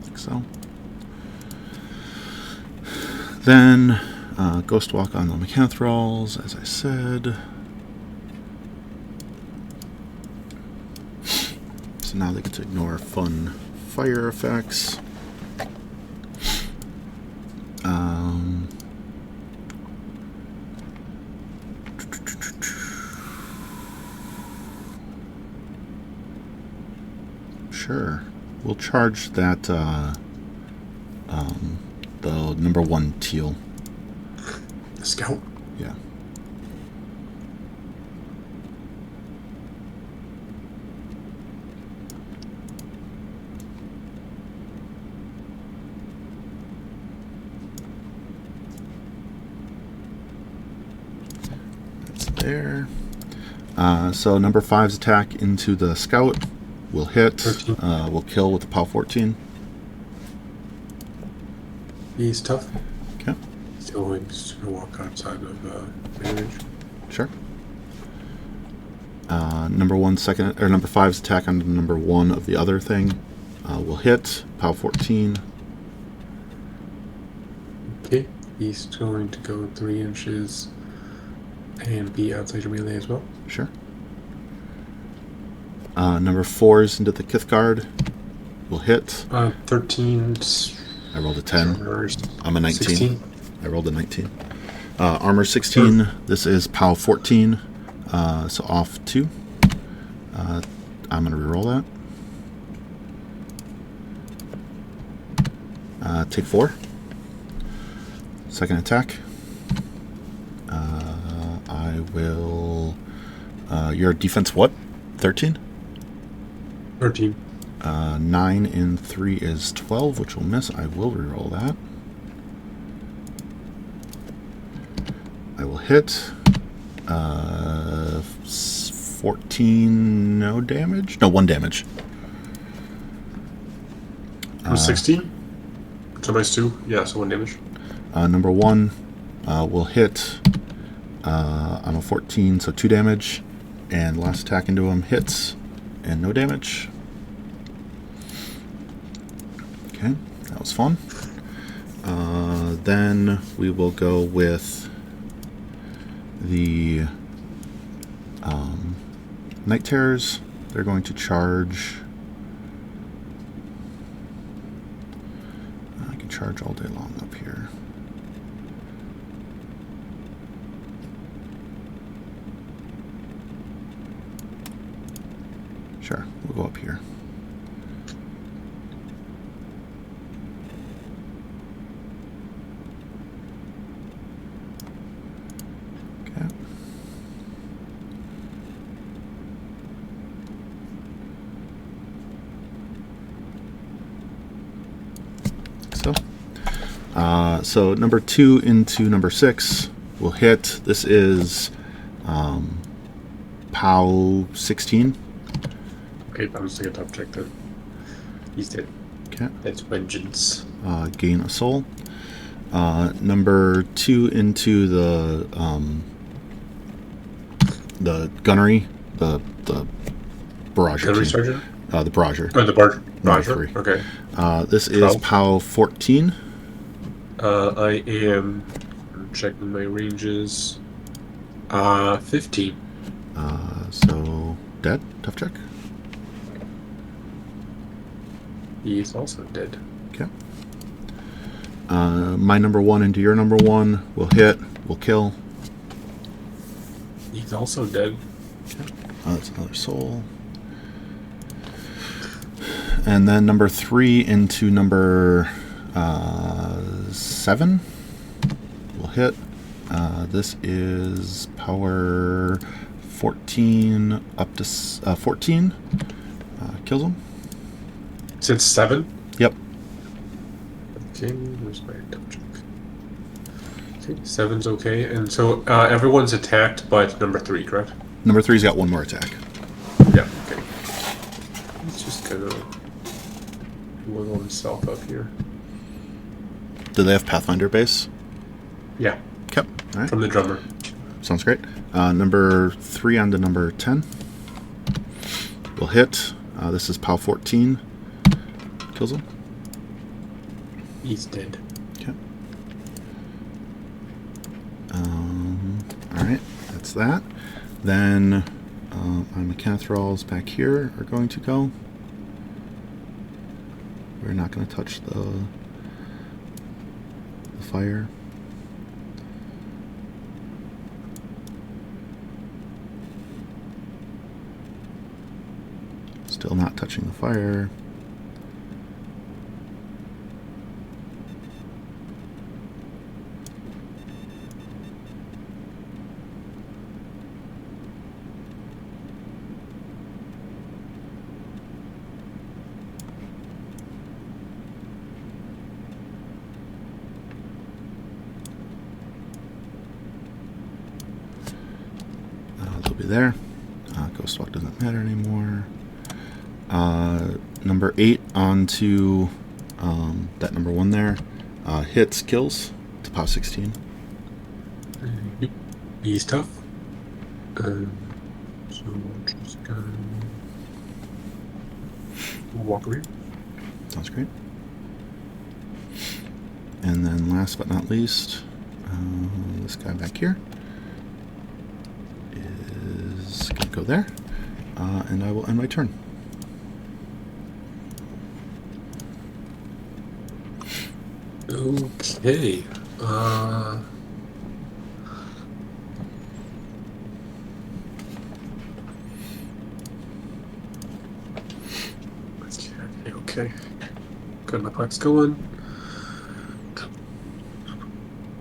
Like so. Then Ghost Walk on the Mechanothralls, as I said. So now they get to ignore fun fire effects. Sure. We'll charge that the number 1 teal. The scout? Yeah. That's there. So number 5's attack into the scout will hit. Will kill with the POW 14. He's tough. Okay. So he's going to walk outside of range. Sure. Number 5's attack on number 1 of the other thing will hit. POW 14. Okay. He's going to go 3 inches and be outside your melee as well. Sure. Number 4's into the Kithguard will hit. 13. I rolled a 10. I'm a 19. 16. I rolled a 19. Armor 16. This is POW 14. So off 2. I'm going to reroll that. Take 4. Second attack. I will... your defense what? 13? 13. 9 and 3 is 12, which will miss. I will reroll that. I will hit. 14, no damage? No, 1 damage. 16? So minus 2? Yeah, so 1 damage. Number 1 will hit. I'm a 14, so 2 damage. And last attack into him hits. And no damage. Okay, that was fun. Then we will go with the Night Terrors. They're going to charge. I can charge all day long up here. Sure, we'll go up here. Okay. So number 2 into number 6 will hit. This is POW 16. Okay, I'm just going to top check that. He's dead. Okay. That's vengeance. Gain a soul. Number 2 into the gunnery, the barrage. Gunnery sergeant? The barrager. Oh, the barrager. Okay. This is POW 14. I am checking my ranges. 15. So dead. Tough check. He's also dead. Okay. My number 1 into your number 1 will hit. Will kill. He's also dead. Okay. Oh, that's another soul. And then number 3 into number 7 will hit. This is power 14 up to 14. Kills him. Since 7? Yep. Okay, where's my double check? Okay, 7's okay. And so everyone's attacked but number 3, correct? Number 3's got one more attack. Yeah, okay. He's just gonna wiggle himself up here. Do they have Pathfinder base? Yeah. Okay. All right. From the drummer. Sounds great. Number 3 on to number 10 will hit. This is POW 14. Kills him. He's dead. Okay. All right. That's that. Then my Mechanithrals back here are going to go. We're not going to touch the fire. Still not touching the fire. They'll be there. Ghost Walk doesn't matter anymore. Number 8 onto that number 1 there. Hits, kills to POW 16. He's tough. So we're just gonna walk over here. Sounds great. And then last but not least, this guy back here is going to go there. And I will end my turn. Okay. Okay. Got my clock's going.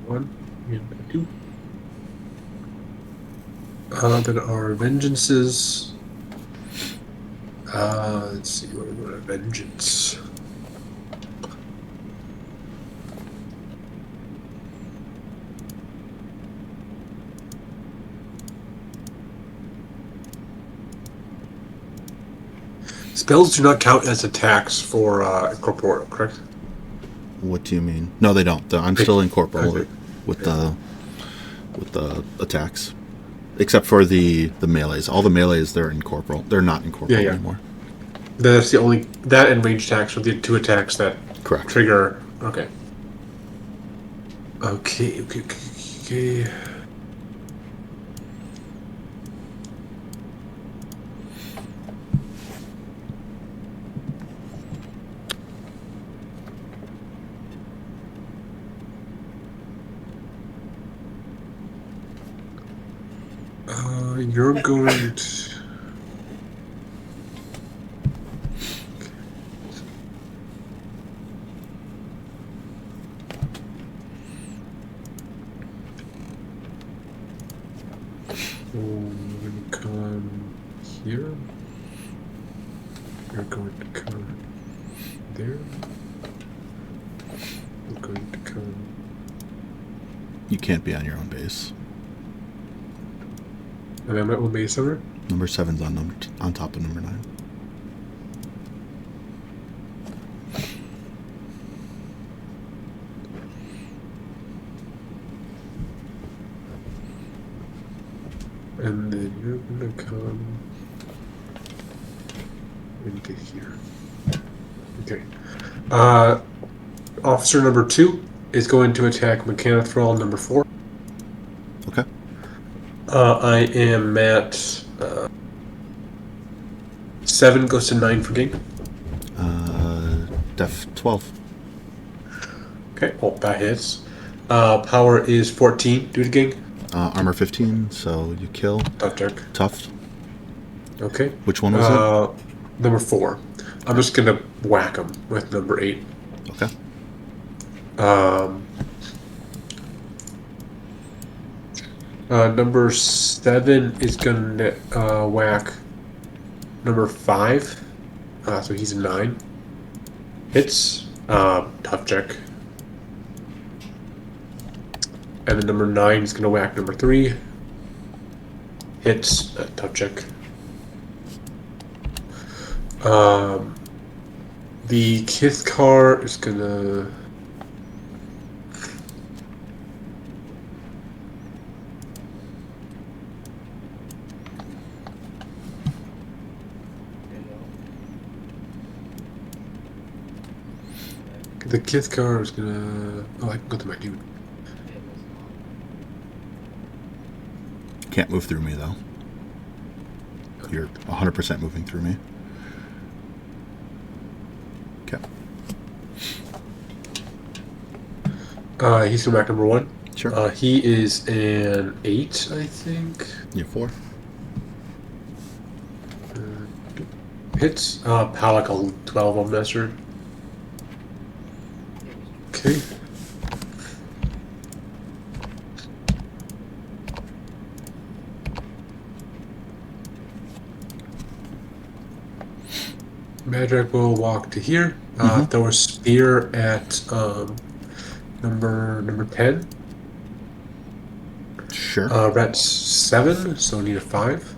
1 and 2. Then our vengeances. Let's see what we got. Vengeance. Spells do not count as attacks for corporeal, correct? What do you mean? No, they don't. I'm still incorporeal Okay. with the attacks, except for the melees. All the melees they're incorporeal. They're not incorporeal Yeah. anymore. That's the only that and range attacks are the 2 attacks that Correct. trigger. Okay. Okay. You're going to. You're going to come here. You're going to come there. You're going to come. You can't be on your own base. And I'm at one base over. Number 7's on top of number 9. And then you're gonna come into here. Okay. Officer number 2 is going to attack Mechanithral number 4. Okay. I am at 7 goes to 9 for gain. Def 12. Okay, well that hits. Power is 14 due to gain. Armor 15, so you kill. Tough check. Tough. Okay. Which one was it? Number 4. I'm just gonna whack him with number 8. Okay. Number 7 is gonna whack number 5. So he's a 9. Hits. Tough check. And then number 9 is gonna whack number 3. Hits. Tough check. The Kith car is gonna. The Kith car is gonna. Oh, I can go to my dude. Can't move through me, though. You're 100% moving through me. Okay. He's gonna whack number 1. Sure. He is an 8, I think. You're 4. Hits. Probably like a 12 on Master. Okay. Magic will walk to here. Throw a spear at number 10. Sure. That's 7, so need a 5.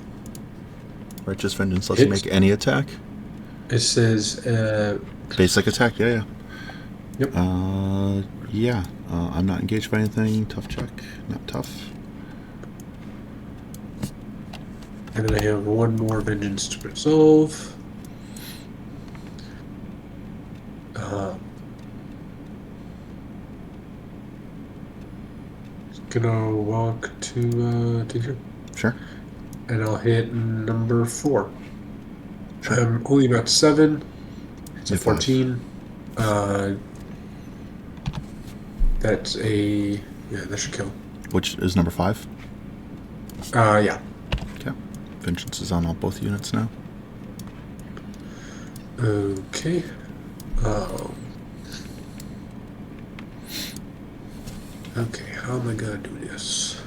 Righteous Vengeance lets you make any attack. It says Basic attack, yeah. Yep. Yeah. I'm not engaged by anything. Tough check. Not tough. And then I have 1 more vengeance to resolve. Gonna walk to here. Sure. And I'll hit number 4. Sure. I'm only about 7. It's a You're 14. That's a that should kill. Which is number 5? Yeah. Okay. Vengeance is on both units now. Okay. Okay, how am I gonna do this?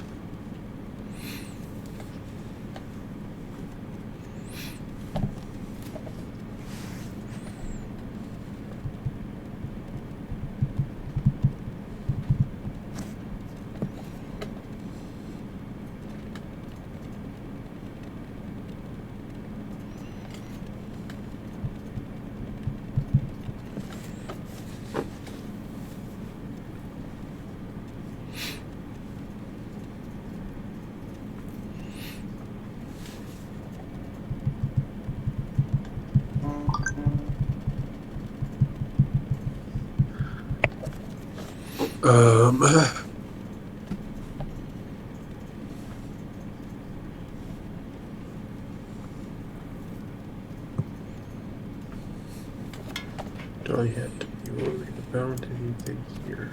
Do I have to be worried about anything here?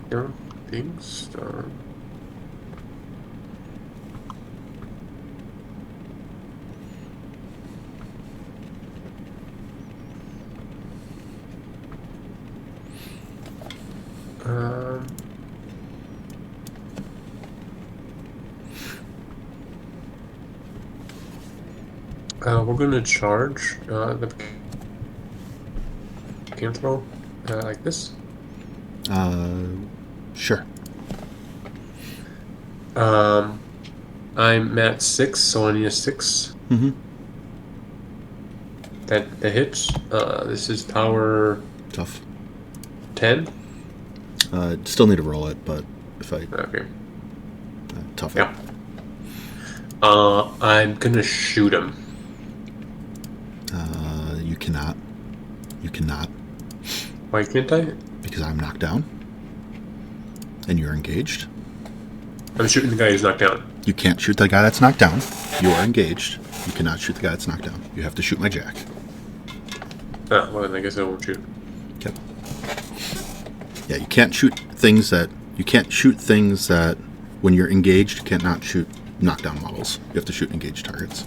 Don't think so. We're gonna charge the can throw like this. Sure. I'm at 6, so I need a 6. Mm-hmm. That hits. This is power Tough. 10. Still need to roll it, but if I Okay. tough Yeah. I'm gonna shoot him. You cannot. You cannot. Why can't I? Because I'm knocked down. And you're engaged. I'm shooting the guy who's knocked down. You can't shoot the guy that's knocked down. You are engaged. You cannot shoot the guy that's knocked down. You have to shoot my jack. Well, then I guess I won't shoot. Okay. Yeah, you can't shoot things that You can't shoot things that, when you're engaged, you can't not shoot knockdown models. You have to shoot engaged targets.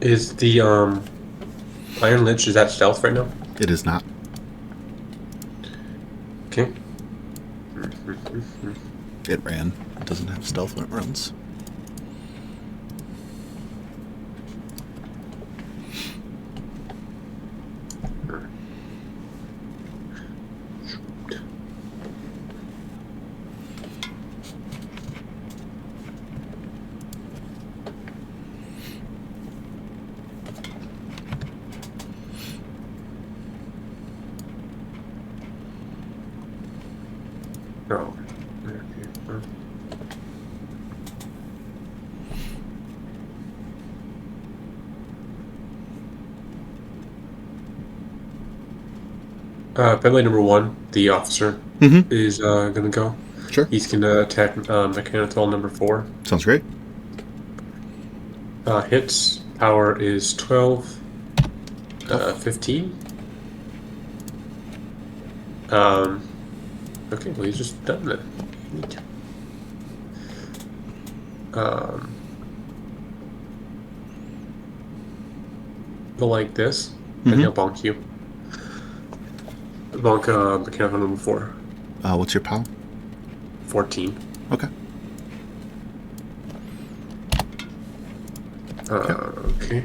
Is the Iron Lich, is that stealth right now? It is not. Okay. It ran. It doesn't have stealth when it runs. Oh. Family number 1, the officer, is gonna go. Sure. He's gonna attack Mechanical number 4. Sounds great. Hits power is 12. 15. Okay, well he's just done that. Neat. Go like this, and he'll bonk you. Bonk Mechanical number 4. What's your POW? 14. Okay. Okay.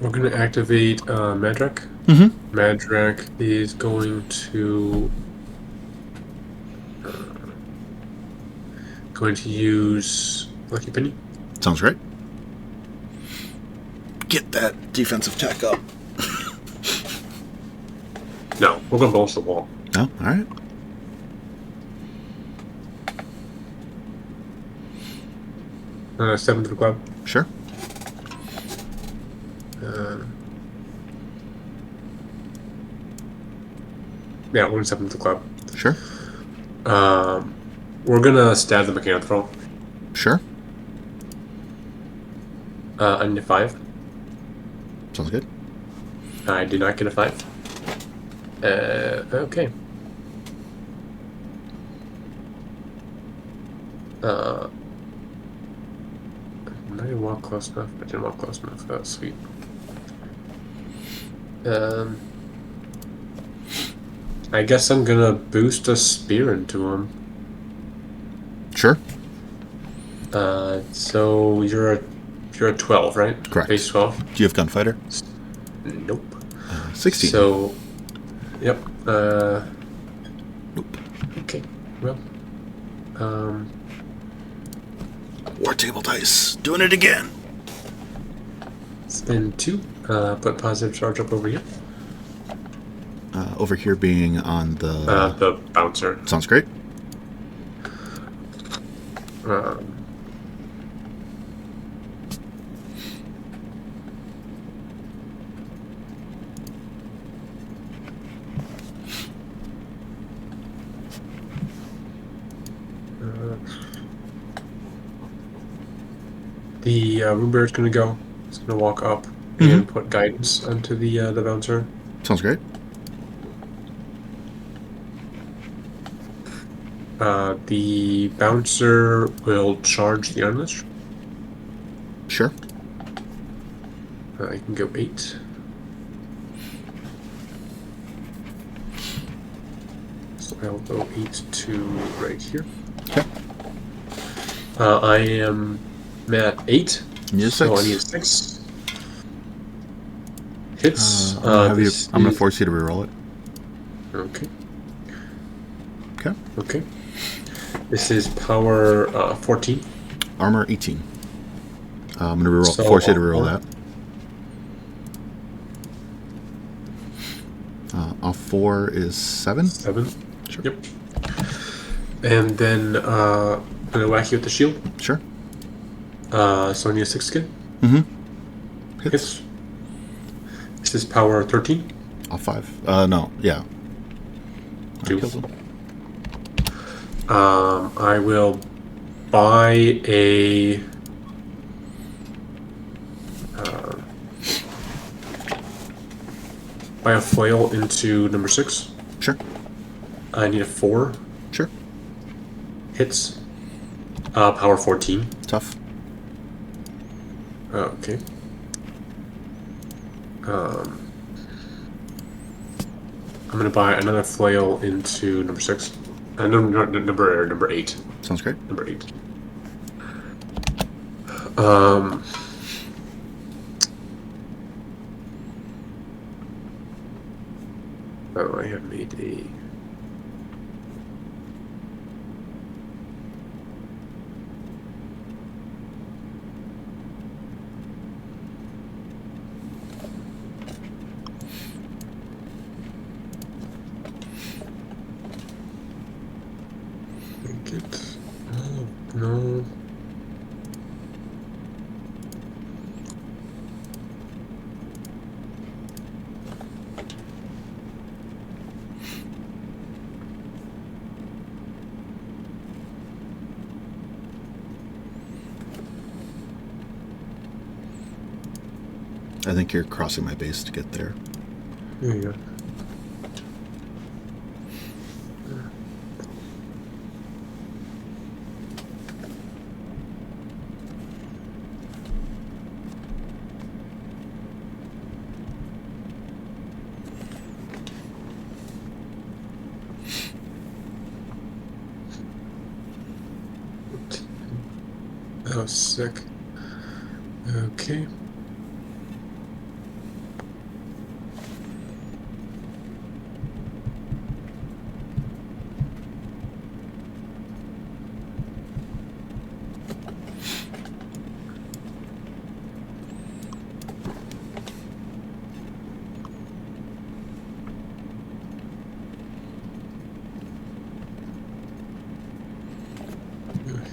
We're going to activate Madrak. Madrak is going to use Lucky Penny. Sounds great. Get that defensive tech up. No, we're going to bounce the wall. No? All right. Seven to the club. Sure. Yeah, 1-7 to the club. Sure. We're gonna stab the Mechanical. Sure. I need a 5. Sounds good. I did not get a 5. Okay. I didn't walk close enough. I didn't walk close enough. That's sweet. I guess I'm gonna boost a spear into him. Sure. So you're a 12, right? Correct. Base 12. Do you have Gunfighter? Nope. 16. So, yep. Nope. Okay. Well. Wartable dice. Doing it again. Spend 2. Put positive charge up over here. Over here being on The bouncer. Sounds great. The room bear is going to go. It's going to walk up and put guidance onto the bouncer. Sounds great. The bouncer will charge the Unleash. Sure. I can go 8. So I'll go 8 to right here. Okay. I am at 8. You need a 6. So I need a 6. Hits. I'm gonna force you to reroll it. Okay. Okay. Okay. This is power 14. Armor 18. I'm gonna So, force you to reroll that. Off 4 is 7. 7. Sure. Yep. And then I'm gonna whack you with the shield. Sure. So I need a 6 skin. Mm-hmm. Hits. This is power 13. Off 5. No. Yeah. 2. Kills him. I will buy a flail into number 6. Sure. I need a 4. Sure. Hits. Power 14. Tough. Okay. I'm gonna buy another flail into number 6. Number 8. Sounds great. Number 8. Oh, I have made a. Make it. Oh, no. I think you're crossing my base to get there. There you go. That was sick. Okay.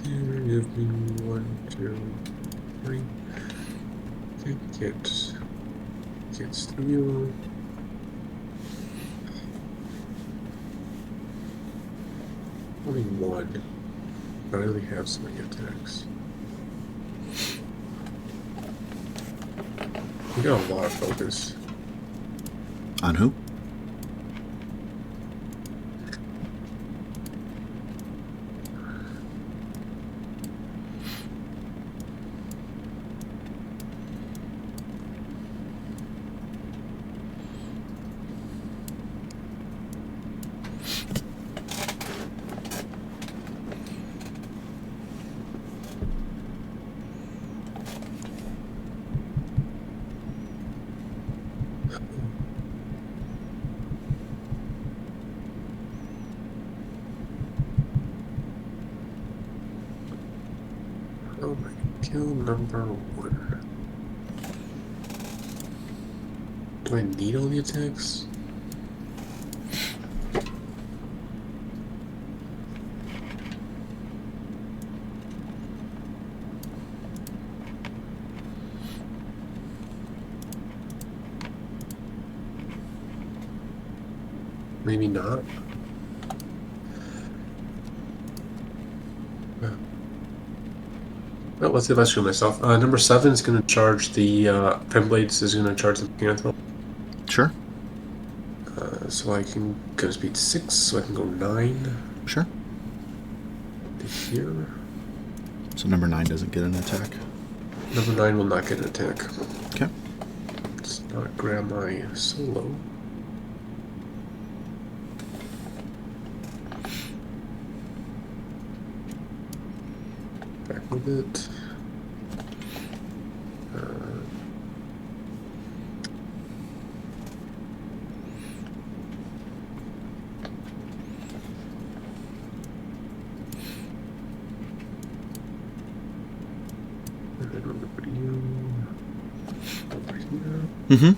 Here, give me 1, 2, 3. Gets through. Only 1. But I only have so many attacks. We got a lot of focus. On who? Oh my, kill number 1. Do I need all the attacks? Maybe not. Well, let's see if I screw myself. Number 7 is going to charge the Femblades is going to charge the Panther. Sure. So I can go speed 6, so I can go 9 Sure. to here. So number 9 doesn't get an attack. Number 9 will not get an attack. Okay. Let's not grab my solo. Back with it. Mm-hmm.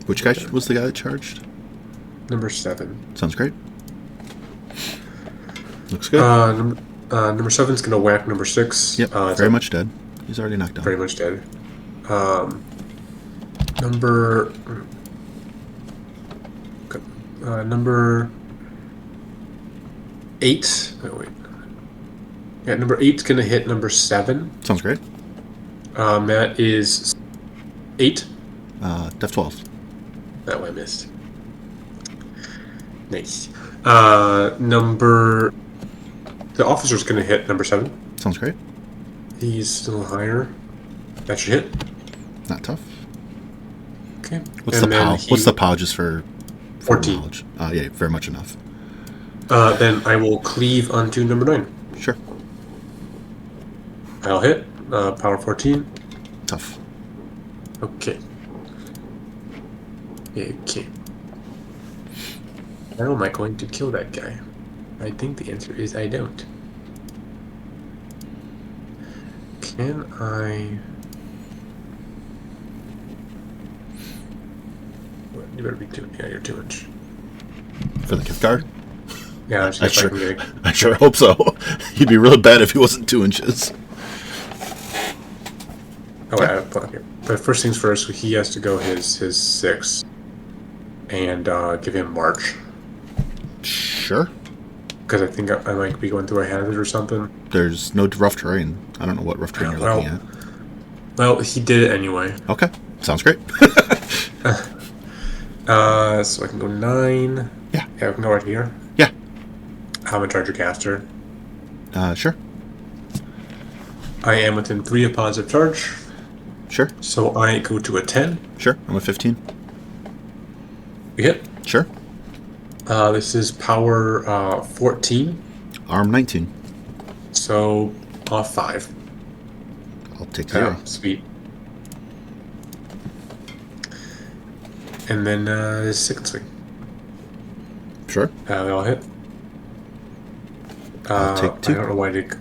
Which guy was the guy that charged? Number 7. Sounds great. Looks good. Number 7's gonna whack number 6. Yep, very much dead. He's already knocked down. Very much dead. Number 8. Oh, wait. Yeah, number 8's gonna hit number 7. Sounds great. That is 8. Def 12. That one I missed. Nice. The officer's gonna hit number 7. Sounds great. He's still higher. That should hit. Not tough. Okay. What's the POW? What's the POW just for 14. knowledge? Yeah, very much enough. Then I will cleave onto number 9. Sure. I'll hit. Power 14. Tough. Okay. Okay. How am I going to kill that guy? I think the answer is I don't. Can I... You better be 2. Yeah, you're 2 inch. For the gift card? Yeah, I sure hope so. He'd be really bad if he wasn't 2 inches. Oh, yeah. Okay. But first things first, he has to go his 6 and give him March. Sure. Because I think I might be going through a hazard or something. There's no rough terrain. I don't know what rough terrain you're looking at. Well, he did it anyway. Okay. Sounds great. So I can go 9. Yeah. Yeah, I can go right here. Yeah. I'm a charger caster. Sure. I am within 3 of positive charge. Sure. So I go to a 10. Sure. I'm a 15. We hit. Sure. This is power 14. Arm 19. So off 5. I'll take 0. Sweet. And then second swing. Sure. They all hit. I'll take 2. I don't know why I did.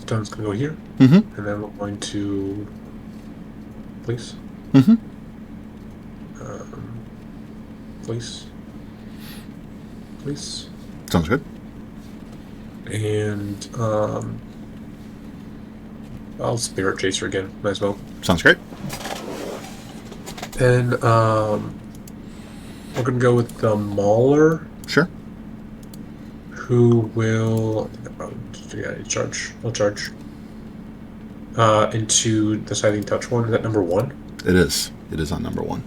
Stone's gonna go here. Mm-hmm. And then we're going to place. Mm-hmm. Place. Place. Sounds good. And I'll Spirit Chaser again. Might as well. Sounds great. Then we're gonna go with the Mauler. Sure. Who will charge? I'll charge into the Scything Touch one. Is that number 1? It is. It is on number 1.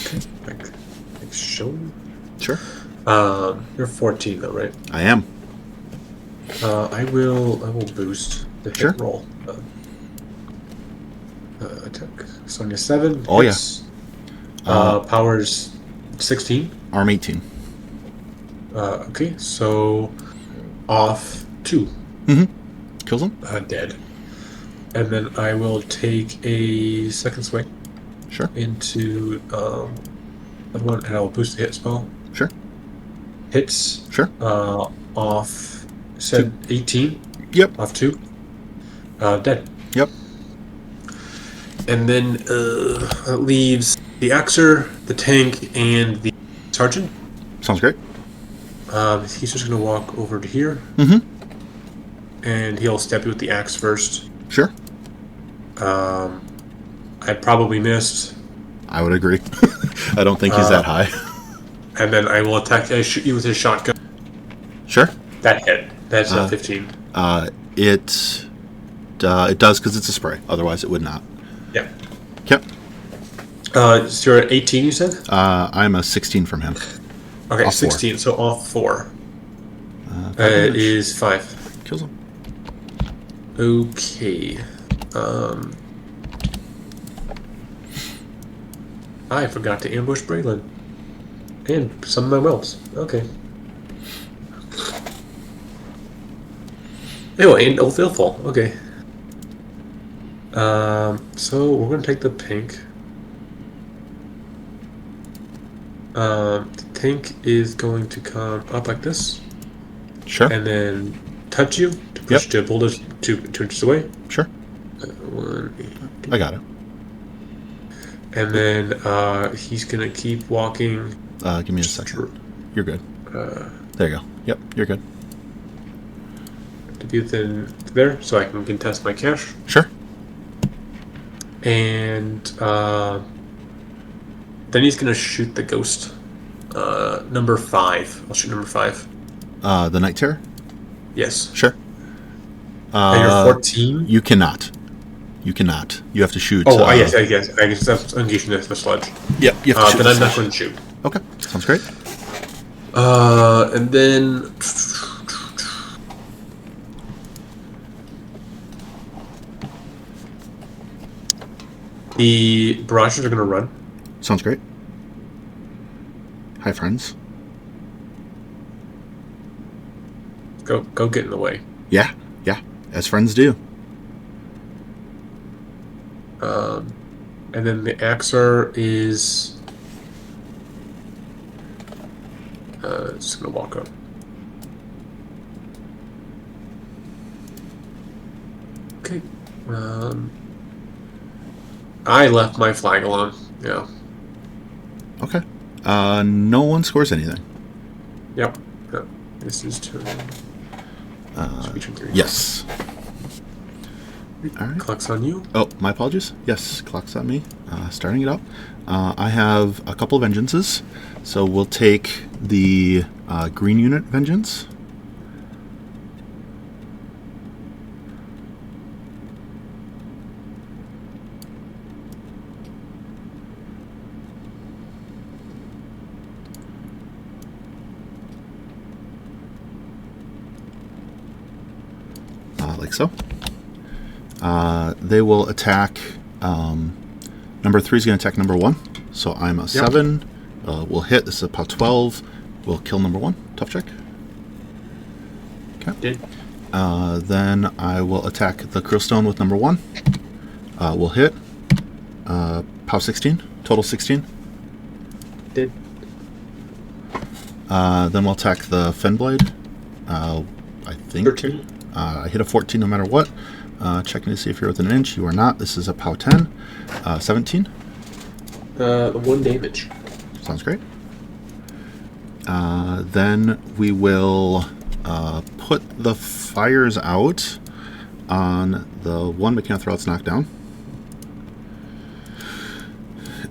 Okay. Like show. Sure. You're 14 though, right? I am. I will boost the hit Sure. roll. Attack. Sonya 7. Oh, hits. Powers 16. Arm 18. Okay, so off 2. Mm-hmm. Kills him. Dead. And then I will take a second swing Sure. into that one, and I will boost the hit spell. Sure. Hits. Sure. Off. Said 18. Yep. Off 2. Dead. Yep. And then it leaves the Axer, the tank, and the sergeant. Sounds great. He's just gonna walk over to here. Mm-hmm. And he'll stab you with the axe first. Sure. I probably missed. I would agree. I don't think he's that high. And then I will attack. I shoot you with his shotgun. Sure. That hit. That's 15. It does because it's a spray. Otherwise, it would not. Yeah. Yep. So you're at 18, you said? I'm a 16 from him. Okay, Off 16. 4. So off 4. Damage. Is 5. Kills him. Okay. I forgot to ambush Braylon. And some of my whelps. Okay. Anyway, and Old Faithful. Okay. So we're gonna take the pink. The tank is going to come up like this, Sure. and then touch you to push the boulders 2 inches away. Sure. 180. I got it. And then he's gonna keep walking. Give me a second. You're good. There you go. Yep, you're good. To be within there, so I can contest my cash. Sure. And then he's gonna shoot the ghost. Number 5. I'll shoot number 5. The Night Terror? Yes. Sure. And you're 14? You cannot. You cannot. You have to shoot. Oh, I guess. I guess that's engaging the sludge. Yep. You have to shoot. Then I'm not going to shoot. Okay. Sounds great. And then the barrages are going to run. Sounds great. Hi, friends. Go get in the way. Yeah. As friends do. And then the Axer is just going to walk up. Okay. I left my flag alone. Yeah. Okay. No one scores anything. Yep. This is turn. Should be turn 3. Yes. All right. Clock's on you. Oh, my apologies. Yes, clock's on me. Starting it up. I have a couple of vengeances. So we'll take the green unit vengeance. Like so. They will attack. Number 3 is going to attack number 1. So I'm a 7. We'll hit. This is about 12. We'll kill number 1. Tough check. Okay. Did. Then I will attack the Krillstone with number 1. We'll hit. POW 16. Total 16. Did. Then we'll attack the Fenblade. I think. 13. I hit a 14 no matter what. Checking to see if you're within an inch. You are not. This is a POW 10. 17. 1 damage. Sounds great. Then we will put the fires out on the one Mechanothrow knocked down.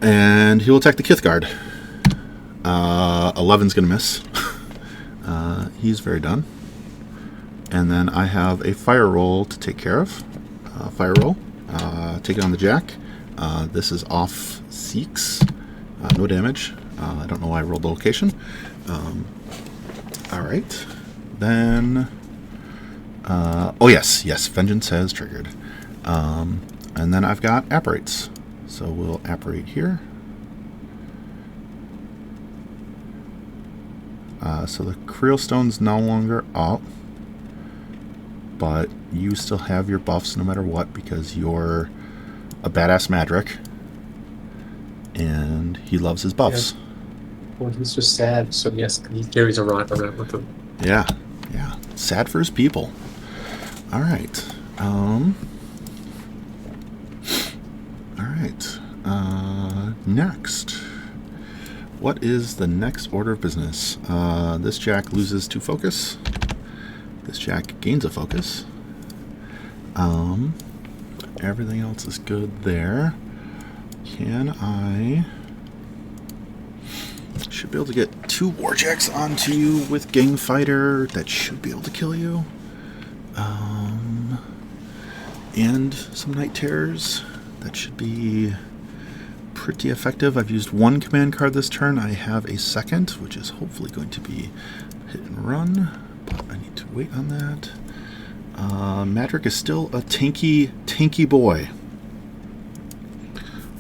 And he will attack the Kithguard. 11's going to miss. He's very done. And then I have a fire roll to take care of. Fire roll. Take it on the jack. This is off Seeks. No damage. I don't know why I rolled the location. Alright. Then... oh, yes. Vengeance has triggered. And then I've got Apparates. So we'll apparate here. So the Creelstone's no longer up. But you still have your buffs no matter what because you're a badass Madrick. And he loves his buffs. Yeah. Well, he's just sad, so yes, he carries a rock around with him. Yeah. Sad for his people. Alright. Alright. Next. What is the next order of business? This Jack loses 2 focus. This Jack gains a focus. Everything else is good there. Can I... Should be able to get 2 Warjacks onto you with Gang Fighter. That should be able to kill you. And some Night Terrors. That should be pretty effective. I've used 1 command card this turn. I have a second, which is hopefully going to be hit and run. But I need to wait on that. Madrick is still a tanky boy.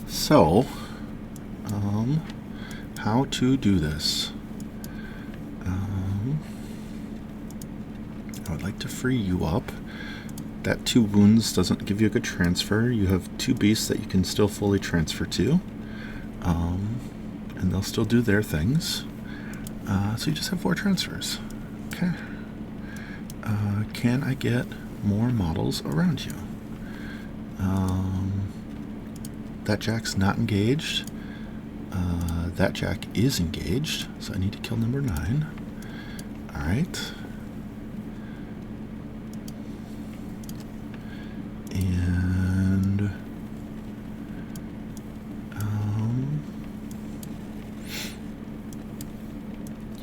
So, how to do this? I would like to free you up. That 2 wounds doesn't give you a good transfer. You have 2 beasts that you can still fully transfer to. And and they'll still do their things. So you just have 4 transfers. Okay. Can I get more models around you? That jack's not engaged. That jack is engaged, so I need to kill number 9. Alright. And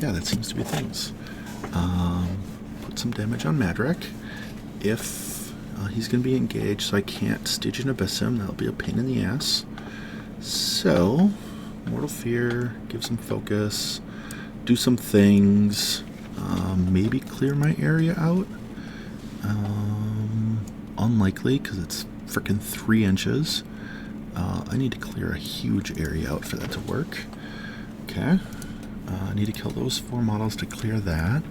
yeah, that seems to be things. Put some damage on Madrak. If he's going to be engaged, so I can't Stygian and Abyss him. That'll be a pain in the ass. So, Mortal Fear, give some focus, do some things, maybe clear my area out. Unlikely, because it's freaking 3 inches. I need to clear a huge area out for that to work. Okay. I need to kill those 4 models to clear that.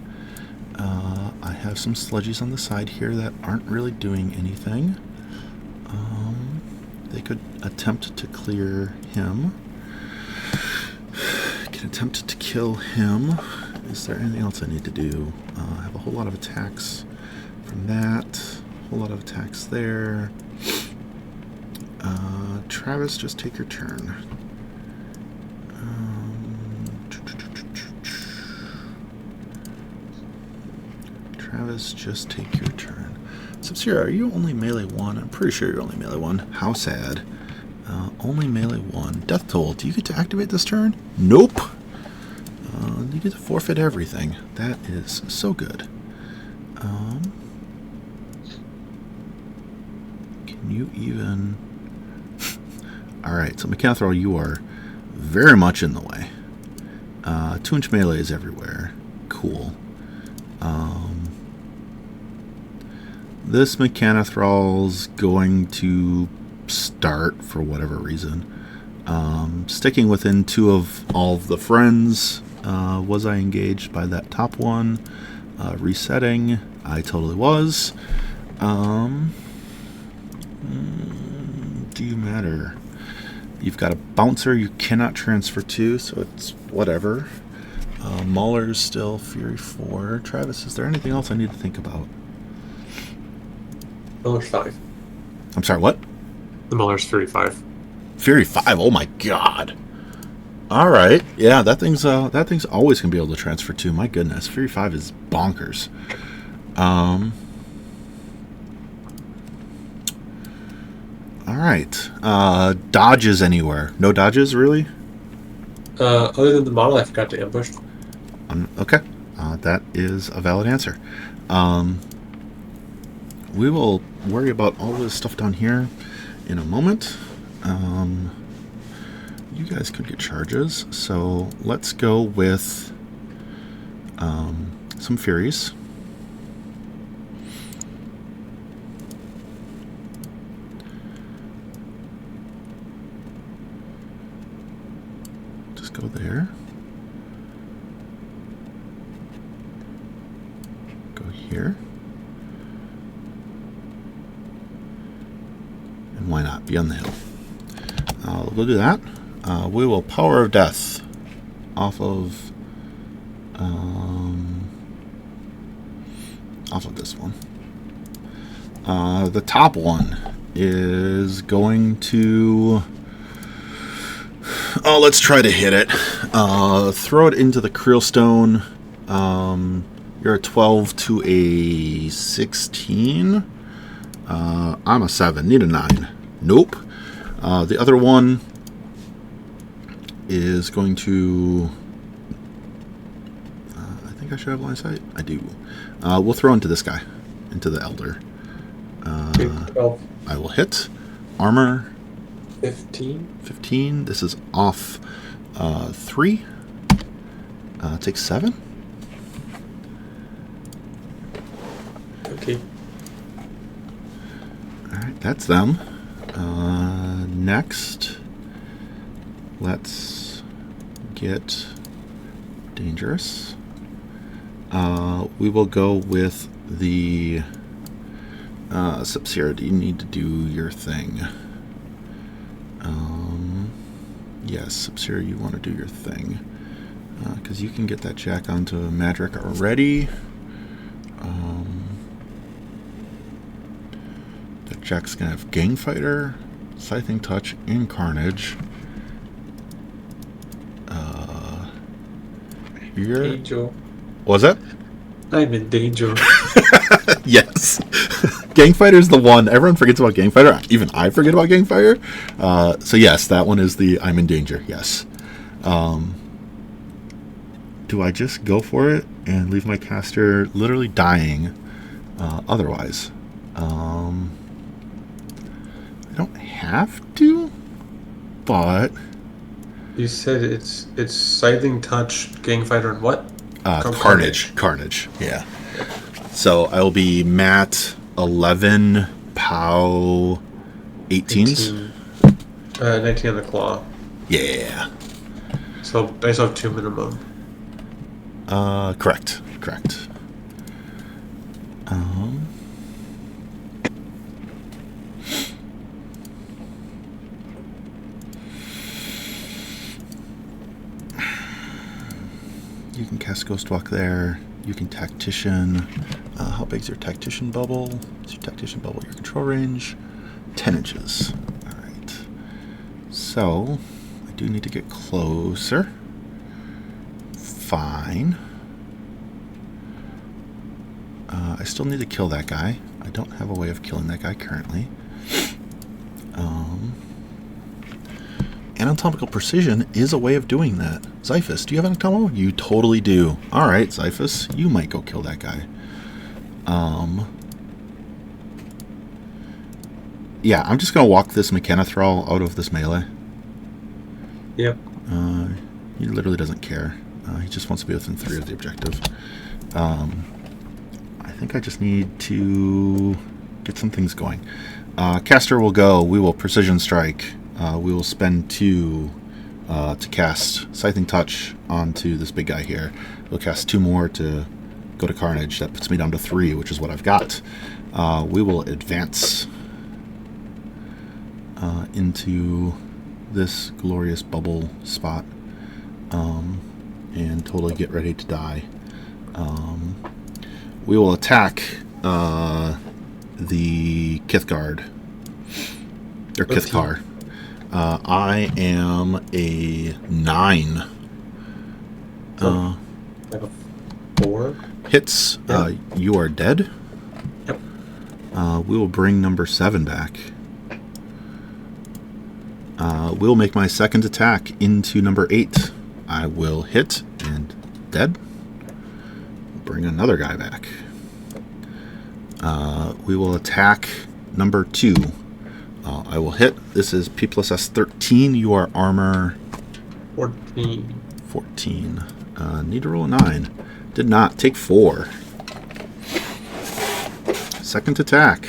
I have some sludgies on the side here that aren't really doing anything. They could attempt to clear him. Can attempt to kill him. Is there anything else I need to do? I have a whole lot of attacks from that. A whole lot of attacks there. Travis, just take your turn. Travis, just take your turn. Sub-Zero, are you only melee 1? I'm pretty sure you're only melee 1. How sad. Only melee 1. Death Toll, do you get to activate this turn? Nope. You get to forfeit everything. That is so good. Can you even... Alright, so Mechanthral, you are very much in the way. 2-inch melee is everywhere. Cool. This Mechanothral's going to start for whatever reason. Sticking within 2 of all of the friends. Was I engaged by that top one? Resetting. I totally was. Do you matter? You've got a bouncer you cannot transfer to, so it's whatever. Mauler's still Fury 4. Travis, is there anything else I need to think about? Miller's 5. I'm sorry, what? The Miller's Fury 5. Fury 5, oh my god. Alright, yeah, that thing's always going to be able to transfer to. My goodness, Fury 5 is bonkers. Alright, dodges anywhere. No dodges, really? Other than the model I forgot to ambush. Okay, that is a valid answer. We will worry about all this stuff down here in a moment. You guys could get charges, so let's go with some Furies. Just go there. Go here. And why not? Be on the hill. We'll do that. We will Power of Death off of this one. The top one is going to... Oh, let's try to hit it. Throw it into the Creel Stone. You're a 12 to a 16. I'm a 7. Need a 9. Nope. The other one is going to... I think I should have line of sight. I do. We'll throw into this guy. Into the Elder. 12. I will hit. Armor. 15. 15. This is off 3. Takes 7. Okay. Alright, that's them. Next, let's get dangerous. We will go with the Sub-Zero. You need to do your thing. Yes, Sub-Zero, you want to do your thing. Because you can get that Jack onto Madrick already. That Jack's going to have Gang Fighter, Scything Touch, and Carnage. Here. Danger. What was that? I'm in danger. Yes. Gang Fighter is the one. Everyone forgets about Gang Fighter. Even I forget about Gang Fighter. So yes, that one is the I'm in danger. Yes. Do I just go for it and leave my caster literally dying otherwise? I don't have to, but... You said it's Scything Touch, Gang Fighter, and what? Carnage, yeah. So I will be Mat 11, POW 18s. 19 on the claw. Yeah. So I still have 2 minimum. Correct. You can cast Ghostwalk there. You can Tactician. How big's your Tactician bubble? Is your Tactician bubble your control range? 10 inches. Alright. So, I do need to get closer. Fine. I still need to kill that guy. I don't have a way of killing that guy currently. Anatomical Precision is a way of doing that. Xiphus, do you have Anatomical? You totally do. Alright, Xiphus, you might go kill that guy. Yeah, I'm just going to walk this Mechanothrall out of this melee. Yep. He literally doesn't care. He just wants to be within 3 of the objective. I think I just need to get some things going. Caster will go. We will Precision Strike. We will spend 2 to cast Scything Touch onto this big guy here. We'll cast 2 more to go to Carnage. That puts me down to 3, which is what I've got. We will advance into this glorious bubble spot and totally get ready to die. We will attack the Kithgard. Or Kithkar. I am a 9. Like a 4? Hits. Yeah. You are dead. Yep. We will bring number 7 back. We'll make my second attack into number 8. I will hit and dead. Bring another guy back. We will attack number 2. I will hit. This is P plus S 13. You are armor 14. 14. Need to roll a 9. Did not. Take 4. Second attack.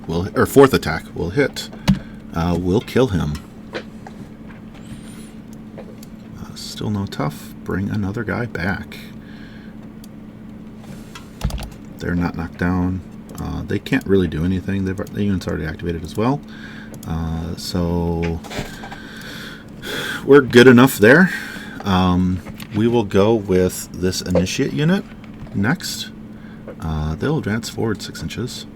Or fourth attack. Will hit. Will kill him. Still no tough. Bring another guy back. They're not knocked down. They can't really do anything. The unit's already activated as well. So we're good enough there. We will go with this Initiate unit next. They'll advance forward 6 inches.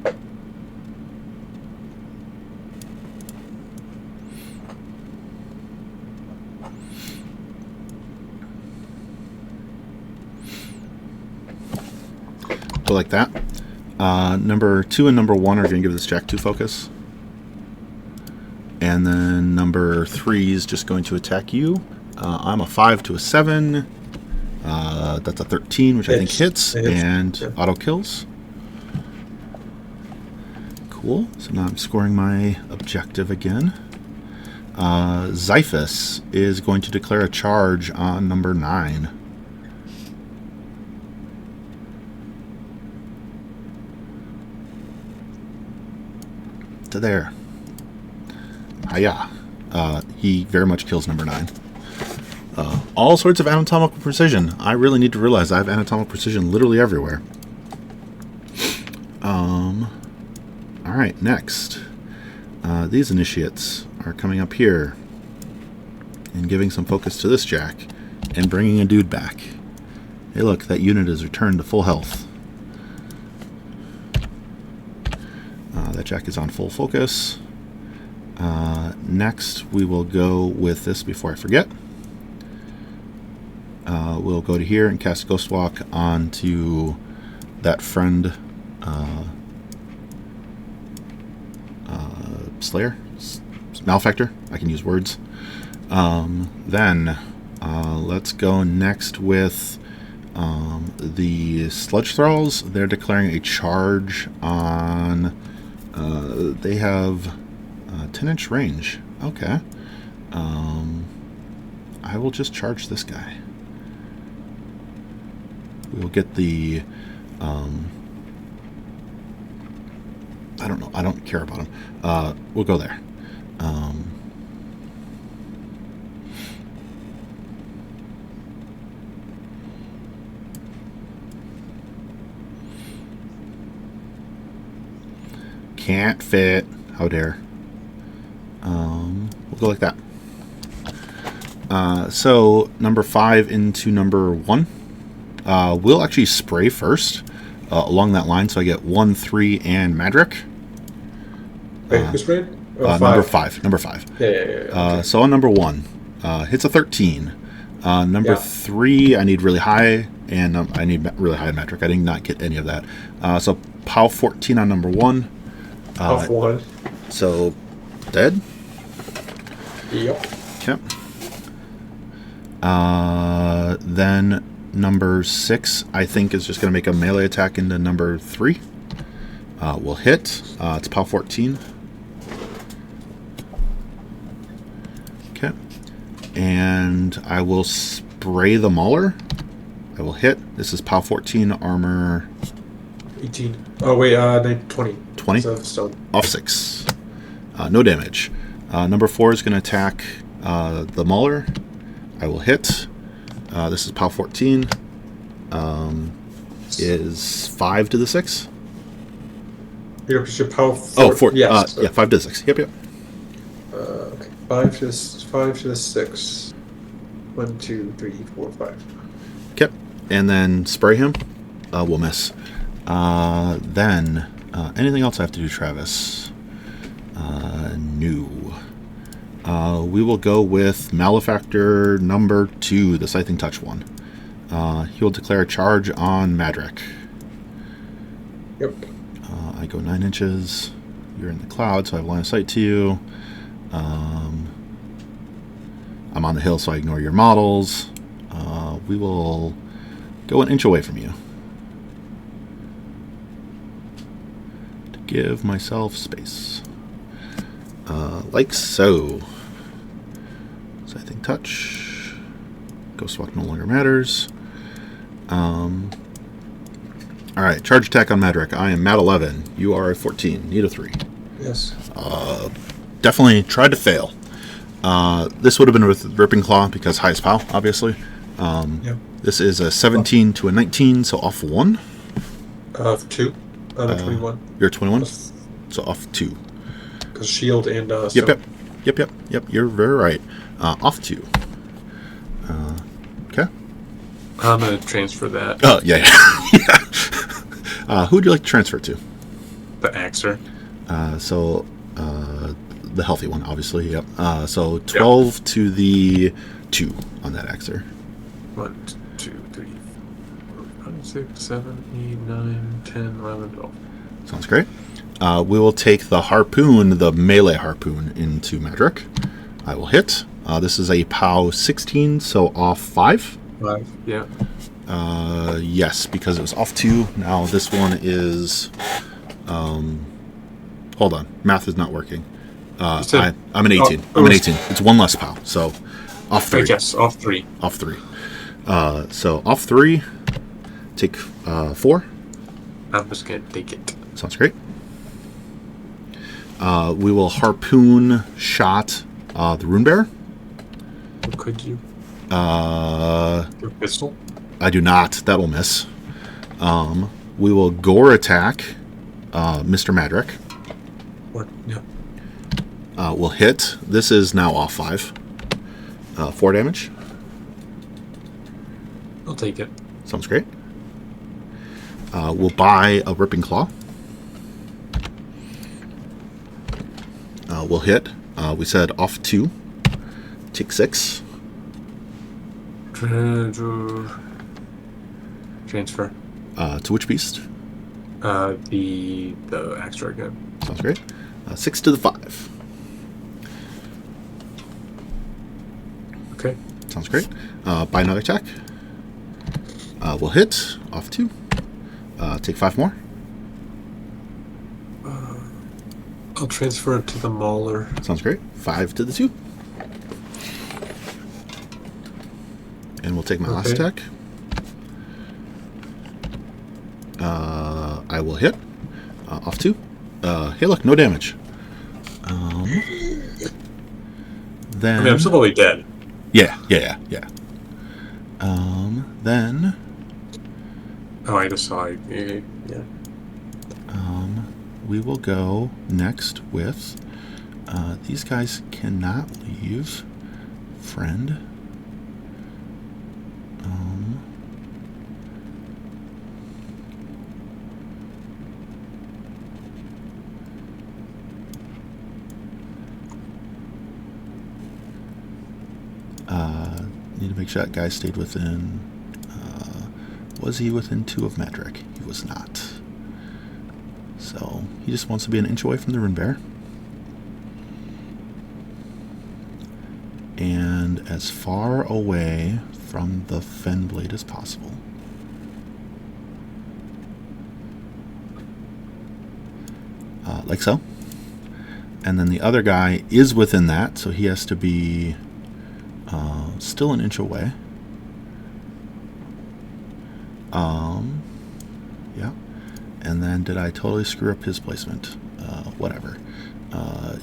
Go like that. Number 2 and number 1 are going to give this Jack 2 focus. And then number 3 is just going to attack you. I'm a 5 to a 7. That's a 13, which I think hits. And auto kills. Cool. So now I'm scoring my objective again. Xiphus is going to declare a charge on number 9. To there. Hiya. He very much kills number 9. All sorts of anatomical precision. I really need to realize I have anatomical precision literally everywhere. Alright, next. These initiates are coming up here. and giving some focus to this jack and bringing a dude back. Hey, look, that unit is returned to full health. That jack is on full focus. Next, we will go with this before I forget. We'll go to here and cast Ghost Walk onto that friend Slayer, Malefactor. I can use words. Then let's go next with the Sludge Thralls. They're declaring a charge on. They have 10-inch range. Okay. I will just charge this guy. We'll get the. I don't know. I don't care about him. We'll go there. Can't fit. How dare. We'll go like that. So number 5 into number 1. We'll actually spray first along that line, so I get 1, 3, and Madrick. Wait, who sprayed? Number 5. Number 5. Yeah. Okay. So on number 1, hits a 13. Number 3, I need really high, and I need really high Madrick. I did not get any of that. So POW 14 on number 1. Off 1. So dead. Yep. Okay. Then number 6, I think, is just going to make a melee attack into number 3. Will hit. It's POW 14. Okay. And I will spray the Mauler. I will hit. This is POW 14, armor 18. Oh, wait, 20. 20? So Off 6. No damage. Number 4 is going to attack the Mauler. I will hit. This is POW 14. Is 5 to the 6? Your POW 4. Oh, 4. Yes. Yeah, 5 to the 6. Yep. Okay. 5 to the 6. 1, 2, 3, 4, 5. Okay. And then spray him. We'll miss. Then, anything else I have to do, Travis? No. We will go with Malefactor number 2, the Scything Touch one. He will declare a charge on Madrick. Yep. I go 9 inches. You're in the cloud, so I have line of sight to you. I'm on the hill, so I ignore your models. We will go an inch away from you to give myself space. Like so. Scything Touch. Ghost Walk no longer matters. Alright, charge attack on Madrick. I am Mat 11. You are a 14. Need a 3. Yes. Definitely tried to fail. This would have been with Ripping Claw because highest POW, obviously. Yep. This is a 17 to a 19, so off 1. 2. 21. You're 21? So off 2. Because shield and Yep. You're very right. Off 2. Okay. I'm going to transfer that. Oh, yeah. Who would you like to transfer to? The Axer. So, the healthy one, obviously. Yep. So 12 to the 2 on that Axer. 1, 2, 3, 4, 5, 6, 7, 8, 9, 10, 11, 12. Sounds great. We will take the harpoon, the melee harpoon, into Madrick. I will hit. This is a POW 16, so off 5. 5, yeah. Yes, because it was off 2. Now this one is... hold on. Math is not working. I'm an 18. I'm an 18. It's 1 less POW, so off 3. Yes, off 3. Off 3. So off 3. Take 4. I'm just going to take it. Sounds great. We will harpoon shot the Rune Bearer. Could you? Your pistol? I do not. That will miss. We will gore attack Mr. Madrick. What? Yeah. Will hit. This is now off 5. 4 damage. I'll take it. Sounds great. We'll buy a Ripping Claw. We'll hit. We said off 2. Take 6. Transfer. To which beast? The axe dragon. Sounds great. 6 to the 5. Okay. Sounds great. Buy another attack. We'll hit. Off 2. Take 5 more. I'll transfer it to the Mauler. Sounds great. 5 to the 2. And we'll take my last attack. I will hit. Off 2. Hey, look, no damage. Then... I mean, I'm still probably dead. Yeah. Then... Oh, I just saw it. Yeah. We will go next with... these guys cannot leave. Friend. Need to make sure that guy stayed within... was he within 2 of Madrick? He was not. So, he just wants to be an inch away from the Rune Bear. And as far away from the Fen Blade as possible. Like so. And then the other guy is within that, so he has to be still an inch away. Yeah. And then did I totally screw up his placement? Whatever.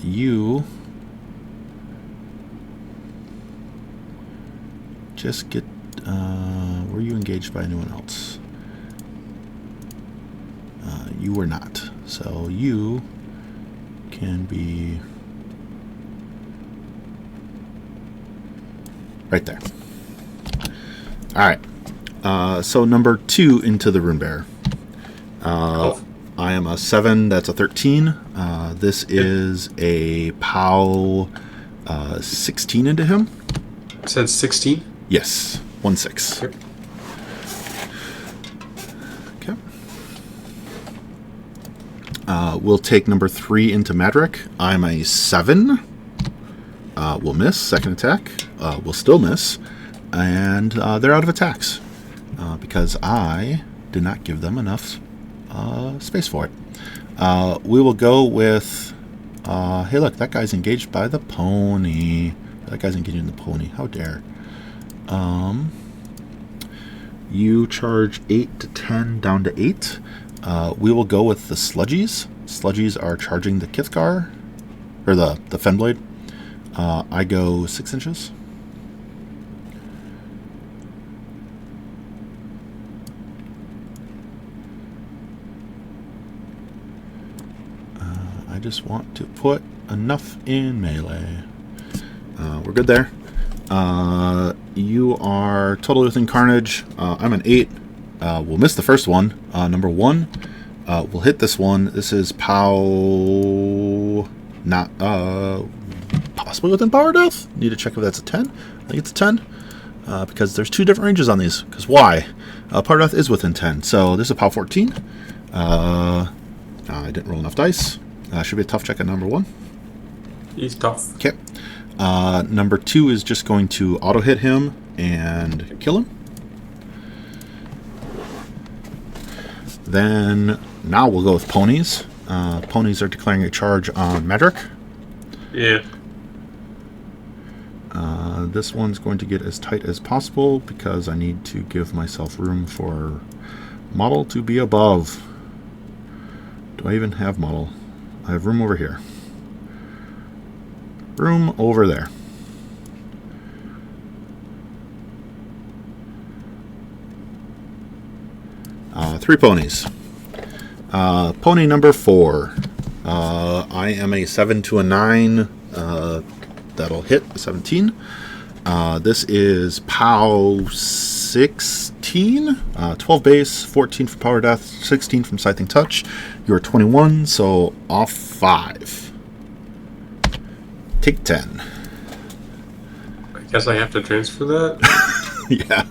You just get... were you engaged by anyone else? You were not. So you can be right there. Alright. So number 2 into the Rune Bear. I am a 7, that's a 13. This is a POW 16 into him. It said 16? Yes, 1/6. Okay. We'll take number 3 into Madrick. I'm a 7. We'll miss. Second attack. We'll still miss. And they're out of attacks. Because I did not give them enough space for it. We will go with... hey, look, that guy's engaged by the pony. That guy's engaging the pony. How dare. You charge 8 to 10 down to 8. We will go with the Sludgies. Sludgies are charging the Kithgar, or the Fenblade. I go 6 inches. I just want to put enough in melee. We're good there. You are totally within Carnage. I'm an 8. We'll miss the first one. Number 1. We'll hit this one. This is POW... not... possibly within Power Death. Need to check if that's a 10. I think it's a 10. Because there's 2 different ranges on these. Because why? Power Death is within 10. So this is a POW 14. I didn't roll enough dice. Should be a tough check at number 1. He's tough. Okay. Number 2 is just going to auto hit him and kill him. Then now we'll go with ponies. Ponies are declaring a charge on Madrick. Yeah. This one's going to get as tight as possible because I need to give myself room for model to be above. Do I even have model? I have room over here. Room over there. Three ponies. Pony number 4. I am a 7 to a 9. That'll hit 17. This is POW 16, 12 base, 14 from Power Death, 16 from Scything Touch. You're 21, so off 5. Take 10. I guess I have to transfer that? Yeah.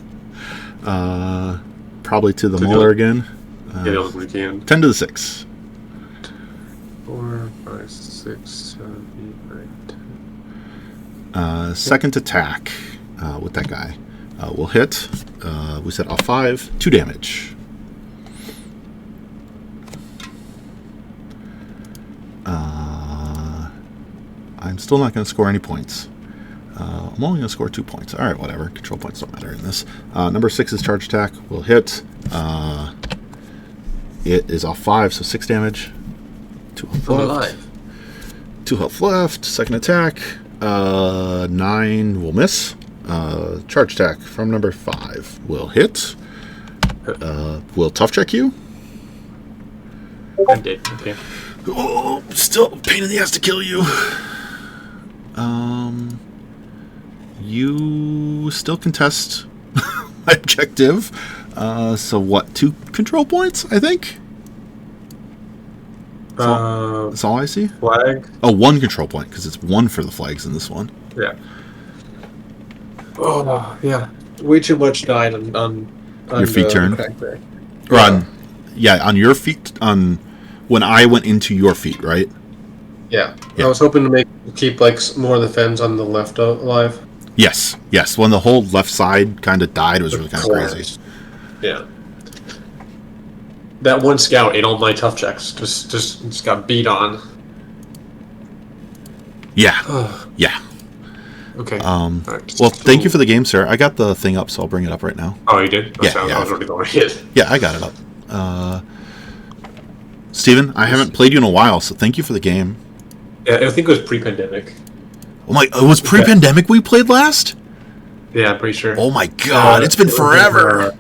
Probably to the Muller again. Yeah, we can. 10 to the 6. 4, 5, 6, 7, 8, 9, 10. Second attack with that guy. We'll hit. We said off 5. 2 damage. I'm still not going to score any points. I'm only going to score 2 points. All right, whatever. Control points don't matter in this. Number 6 is charge attack. We'll hit. It is off 5, so 6 damage. 2 health left. 2 health left. Second attack. 9 will miss. Charge attack from number 5 will hit. Will tough check you. I did. Okay. Oh, still pain in the ass to kill you. You still contest my objective. So what? 2 control points, I think. That's all I see. Flag. Oh, 1 control point because it's 1 for the flags in this one. Yeah. Oh yeah. Way too much died on Your feet turn. Or on your feet. On when I went into your feet, right? Yeah. I was hoping to keep like more of the fens on the left alive. Yes. When the whole left side kind of died, it was really kind of crazy. Yeah. That one scout ate all my tough checks. Just got beat on. Yeah. Yeah. Okay. Right. Well, thank you for the game, sir. I got the thing up, so I'll bring it up right now. Oh, you did? Yeah. I was already going ahead. Yeah, I got it up. Steven, I haven't played you in a while, so thank you for the game. Yeah, I think it was pre-pandemic. Oh my! It was pre-pandemic we played last? Yeah, I'm pretty sure. Oh my god! It's been forever.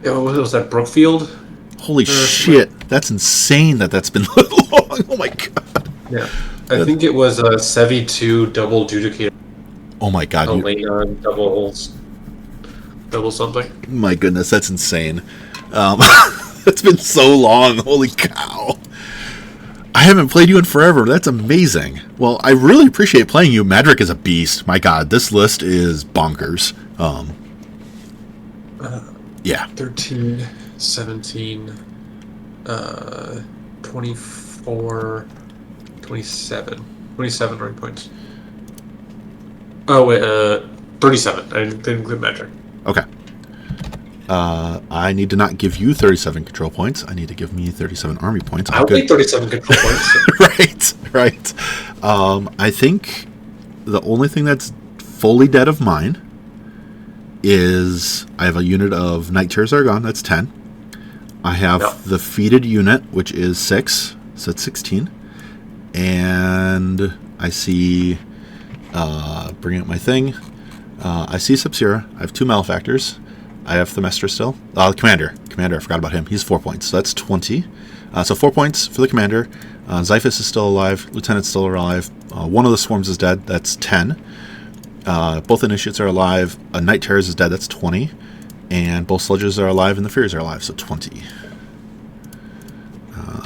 What was that, Brookfield? Holy shit! That's insane that's been long. Oh my god. Yeah. I think it was a Sevi 2 double Judicator. Oh my god. Double something. My goodness, that's insane. It's been so long. Holy cow. I haven't played you in forever. That's amazing. Well, I really appreciate playing you. Madrick is a beast. My god, this list is bonkers. Yeah. 13, 17, 24, 27. 27 rank points. Oh, wait, 37. I didn't include Madrick. Okay. I need to not give you 37 control points. I need to give me 37 army points. I'll take 37 control points. Right. I think the only thing that's fully dead of mine is I have a unit of Night Terrors Argon. That's 10. I have the feated unit, which is 6. So that's 16. And I see, bring up my thing. I see Sub-Zero. I have 2 Malefactors. I have Themyscira still. Commander, I forgot about him. He's 4 points, so that's 20. So 4 points for the Commander. Xiphus is still alive. Lieutenant's still alive. One of the Swarms is dead. That's 10. Both Initiates are alive. Night Terrors is dead. That's 20. And both Sludges are alive and the Furies are alive, so 20.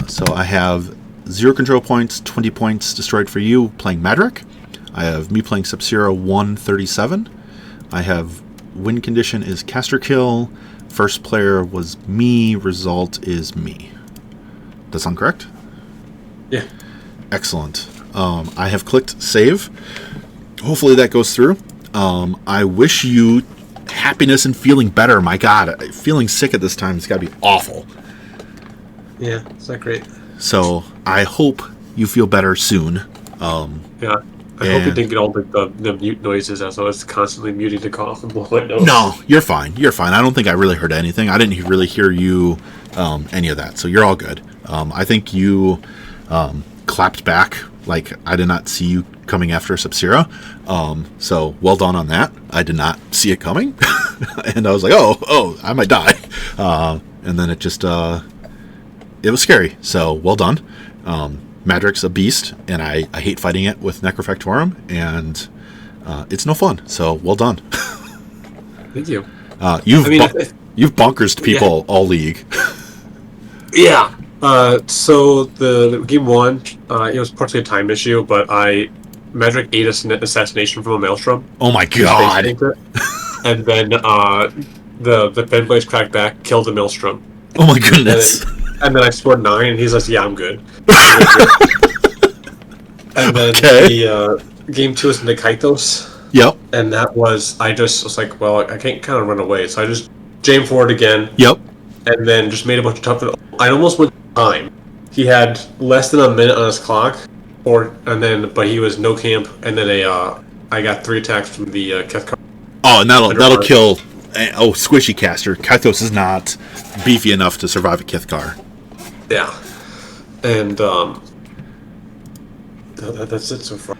So I have 0 control points, 20 points destroyed for you playing Madrick. I have me playing Sub-Zero 137. I have win condition is caster kill. First player was me. Result is me. Does that sound correct? Yeah. Excellent. I have clicked save. Hopefully that goes through. I wish you happiness and feeling better. My God, feeling sick at this time has got to be awful. Yeah, it's not great. So I hope you feel better soon. Yeah. I hope you didn't get all the mute noises as I was constantly muting to cough and blow my nose. No, you're fine. You're fine. I don't think I really heard anything. I didn't really hear you, any of that. So you're all good. I think you clapped back like I did not see you coming after Sub-Zero. So well done on that. I did not see it coming. And I was like, oh, I might die. And then it just, it was scary. So well done. Madrick's a beast, and I hate fighting it with Necrofactorum, and It's no fun. So well done. Thank you. You've bunkersed people all league. Yeah. So the game one, it was partially a time issue, but I Magic ate assassination from a maelstrom. Oh my god! And then the Ben Blaze cracked back, killed the maelstrom. Oh my goodness! And then I scored 9, and he's like, "Yeah, I'm good." And then the game 2 was Nikaitos. Yep. And that was I was like, well, I can't kind of run away, so I just jammed forward again. Yep. And then just made a bunch of tough. I almost went time. He had less than a minute on his clock, but he was no camp, and then I got 3 attacks from the Kethkar. Oh, and that'll kill. Oh, Squishy Caster. Kythos is not beefy enough to survive a Kithkar. Yeah, and that's it so far.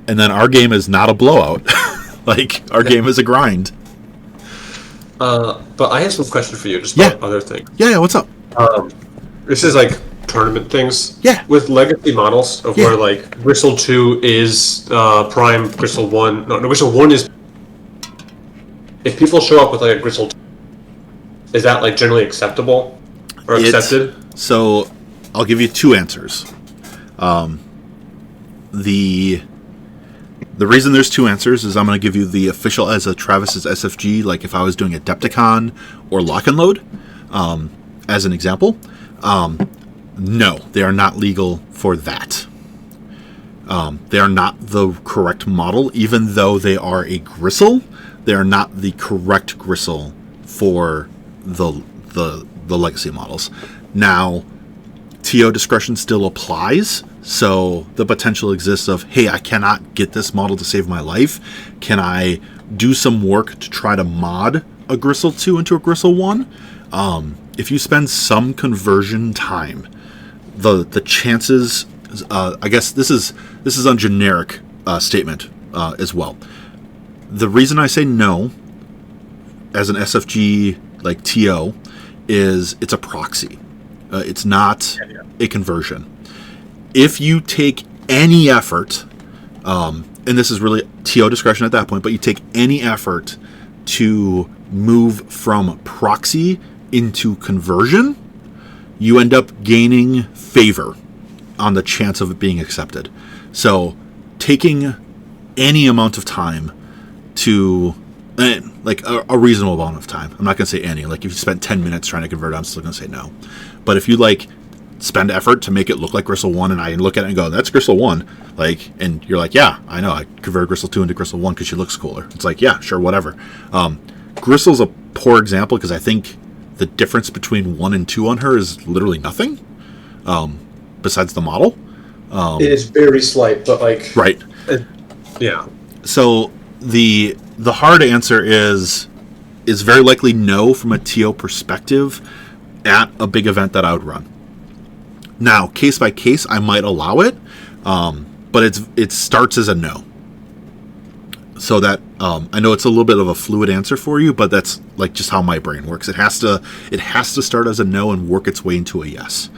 And then our game is not a blowout. Like, our game is a grind. But I have some questions for you, just about other things. Yeah, what's up? This is like tournament things. Yeah. With legacy models of where like Gristle 2 is prime, Gristle 1. No, Gristle 1 is. If people show up with like a Gristle 2, is that like generally acceptable or accepted? So, I'll give you 2 answers. The reason there's 2 answers is I'm going to give you the official as a Travis's SFG, like if I was doing Adepticon or Lock and Load, as an example. No, they are not legal for that. They are not the correct model, even though they are a Gristle. They are not the correct Gristle for the legacy models. Now, TO discretion still applies, so the potential exists of, hey, I cannot get this model to save my life. Can I do some work to try to mod a Gristle 2 into a Gristle 1? If you spend some conversion time, the chances, I guess this is on generic statement as well. The reason I say no as an SFG like TO is it's a proxy. It's not a conversion. If you take any effort, and this is really TO discretion at that point, but you take any effort to move from proxy into conversion, you end up gaining favor on the chance of it being accepted. So taking any amount of time to, like a reasonable amount of time, I'm not going to say any, like if you spent 10 minutes trying to convert, I'm still going to say no. But if you like spend effort to make it look like Gristle 1, and I look at it and go, that's Gristle 1, like, and you're like, yeah, I know, I converted Gristle 2 into Gristle 1 because she looks cooler. It's like, yeah, sure, whatever. Gristle's a poor example because I think the difference between 1 and 2 on her is literally nothing, besides the model. It is very slight, but like... Right. Yeah. So the hard answer is very likely no from a TO perspective at a big event that I would run. Now, case by case, I might allow it, but it starts as a no. So that I know it's a little bit of a fluid answer for you, but that's like just how my brain works. It has to start as a no and work its way into a yes.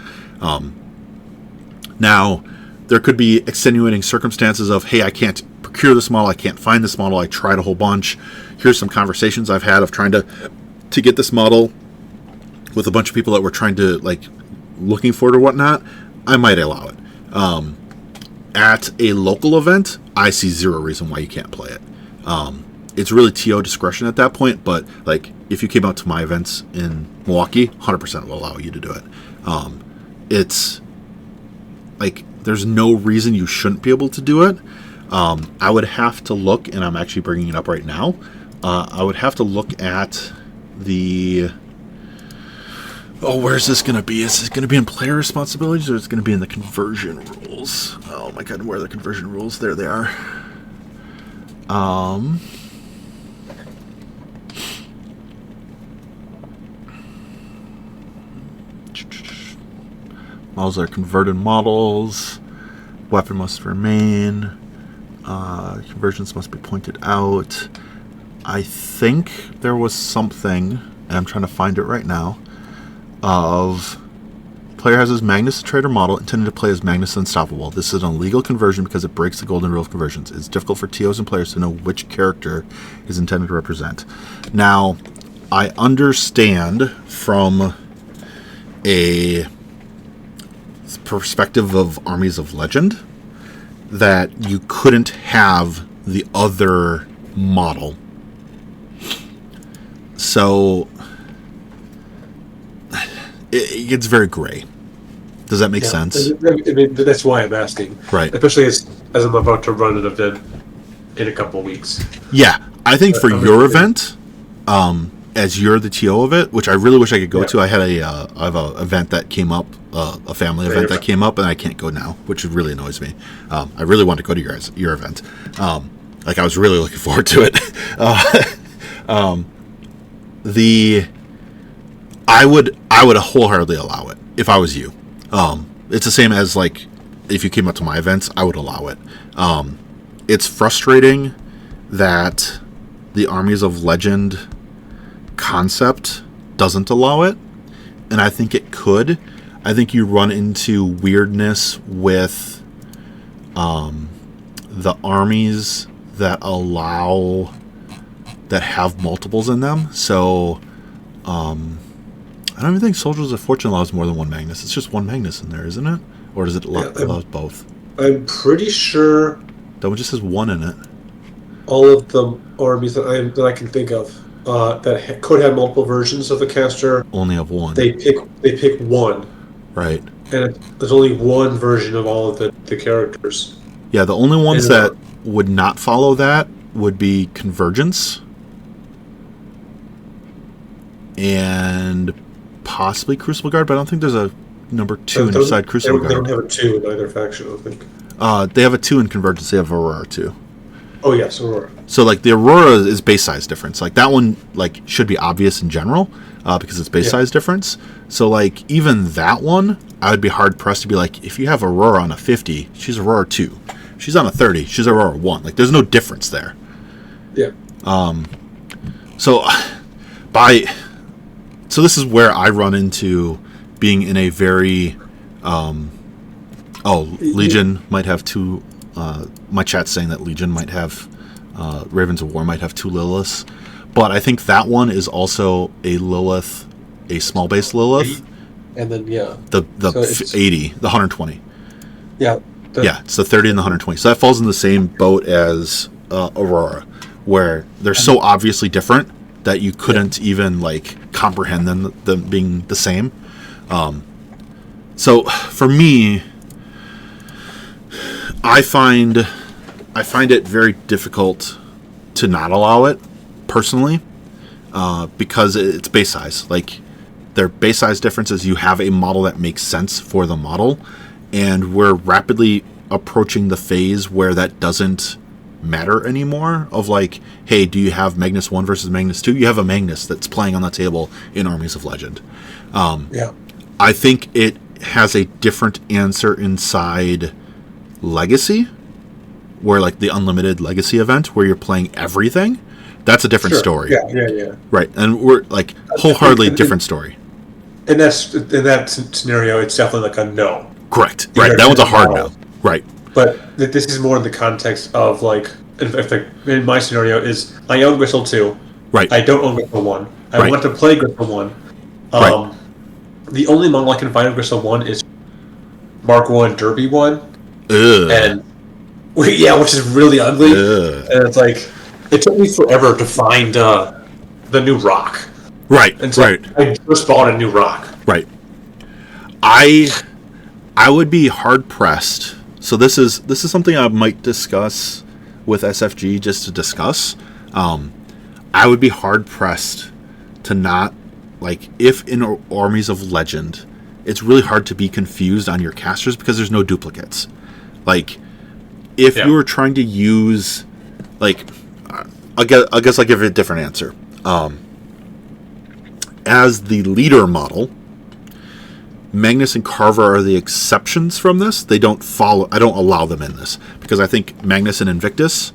Now, there could be extenuating circumstances of, hey, I can't procure this model, I can't find this model, I tried a whole bunch. Here's some conversations I've had of trying to get this model with a bunch of people that were trying to, like, looking for it or whatnot. I might allow it. At a local event, I see zero reason why you can't play it. It's really TO discretion at that point, but, like, if you came out to my events in Milwaukee, 100% will allow you to do it. It's, like, there's no reason you shouldn't be able to do it. I would have to look, and I'm actually bringing it up right now, I would have to look at the... Oh, where's this going to be? Is this going to be in player responsibilities, or is it going to be in the conversion rules? Oh my god, where are the conversion rules? There they are. Models are converted models. Weapon must remain. Conversions must be pointed out. I think there was something, and I'm trying to find it right now, of player has his Magnus the Traitor model intended to play as Magnus the Unstoppable. This is an illegal conversion because it breaks the golden rule of conversions. It's difficult for TOs and players to know which character is intended to represent. Now, I understand from a perspective of Armies of Legend that you couldn't have the other model. So it gets very gray. Does that make sense? I mean, that's why I'm asking. Right. Especially as I'm about to run an event in a couple of weeks. Yeah. I think for your event, as you're the TO of it, which I really wish I could go to. I have a event that came up, a family event that came up, and I can't go now, which really annoys me. I really want to go to your event. I was really looking forward to it. I would wholeheartedly allow it if I was you. It's the same as if you came up to my events, I would allow it. It's frustrating that the Armies of Legend concept doesn't allow it, and I think it could. I think you run into weirdness with the armies that have multiples in them. So I don't even think Soldiers of Fortune allows more than one Magnus. It's just one Magnus in there, isn't it? Or does it allow both? I'm pretty sure that one just has one in it. All of the armies that I can think of that could have multiple versions of the caster only have one. They pick one. Right. And there's only one version of all of the characters. Yeah, the only ones that would not follow that would be Convergence and possibly Crucible Guard, but I don't think there's a number 2 inside Crucible Guard. They don't have a 2 in either faction, I think. They have a 2 in Convergence. They have Aurora too. Oh yes, Aurora. So the Aurora is base size difference. That one should be obvious in general because it's base size difference. So even that one, I would be hard pressed to be if you have Aurora on a 50, she's Aurora 2. She's on a 30, she's Aurora 1. There's no difference there. Yeah. So this is where I run into being in a very Legion might have 2. My chat's saying that Legion might have Ravens of War might have 2 Liliths, but I think that one is also a Lilith, a small base Lilith, and then the 80, the 120. Yeah. It's the 30 and the 120. So that falls in the same boat as Aurora, where they're so obviously different that you couldn't even comprehend them being the same. So for me, I find it very difficult to not allow it personally because it's base size. Their base size differences, you have a model that makes sense for the model, and we're rapidly approaching the phase where that doesn't matter anymore of hey, do you have Magnus 1 versus Magnus 2? You have a Magnus that's playing on the table in Armies of Legend. I think it has a different answer inside Legacy, where the Unlimited Legacy event where you're playing everything. That's a different story. Yeah. Right, and we're wholeheartedly different story. In that scenario, it's definitely a no. Correct. Right, that one's a hard no. Right. But this is more in the context of in my scenario is I own Gristle 2. Right. I don't own Gristle 1. I want to play Gristle 1. Right. The only model I can find in Gristle 1 is Mark 1 Derby 1. Ugh. And which is really ugly. Ugh. And it's it took me forever to find the new rock. Right. And so I just bought a new rock. Right. I would be hard pressed. So this is something I might discuss with SFG just to discuss. I would be hard pressed to not if in Armies of Legend, it's really hard to be confused on your casters because there's no duplicates. If you were trying to use I guess I'll give you a different answer. As the leader model, Magnus and Carver are the exceptions from this. I don't allow them in this because I think Magnus and Invictus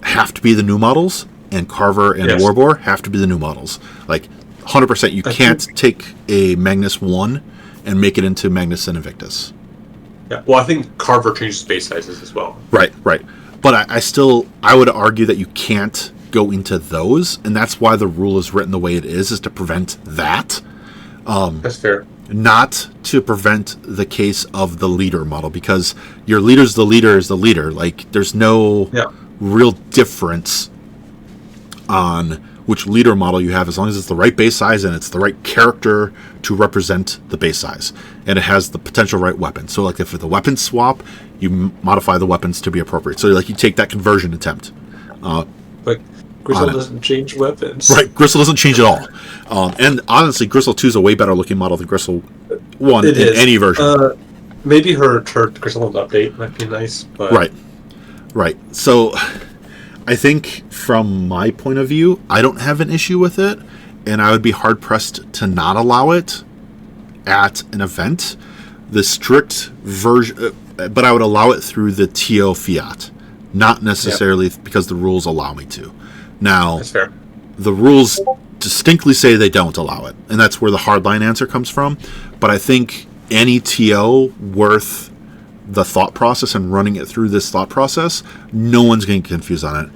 have to be the new models, and Carver and Warbore have to be the new models. 100%, you can't take a Magnus 1 and make it into Magnus and Invictus. Yeah. Well, I think Carver changes base sizes as well. Right. But I would argue that you can't go into those, and that's why the rule is written the way it is to prevent that. That's fair. Not to prevent the case of the leader model, because your leader's the leader is the leader. Like, there's no real difference on which leader model you have, as long as it's the right base size and it's the right character to represent the base size, and it has the potential right weapon. So, like, if the weapons swap, you modify the weapons to be appropriate. So, like, you take that conversion attempt. But Gristle doesn't change weapons. Right, Gristle doesn't change at all. And honestly, Gristle 2 is a way better looking model than Gristle 1 in any version. Maybe her Gristle update might be nice. But... Right. So, I think from my point of view, I don't have an issue with it, and I would be hard-pressed to not allow it at an event. The strict version, but I would allow it through the TO fiat, not necessarily because the rules allow me to. Now, that's fair. The rules distinctly say they don't allow it, and that's where the hardline answer comes from. But I think any TO worth the thought process and running it through this thought process, no one's getting confused on it.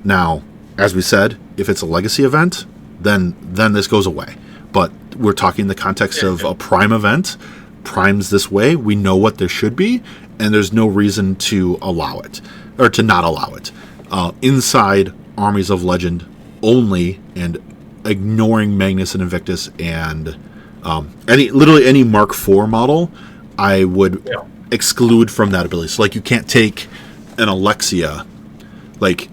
Now, as we said, if it's a legacy event, then this goes away. But we're talking in the context of a prime event. Prime's this way. We know what there should be, and there's no reason to allow it, or to not allow it. Inside Armies of Legend only, and ignoring Magnus and Invictus and any Mark IV model, I would exclude from that ability. So, like, you can't take an Alexia, like...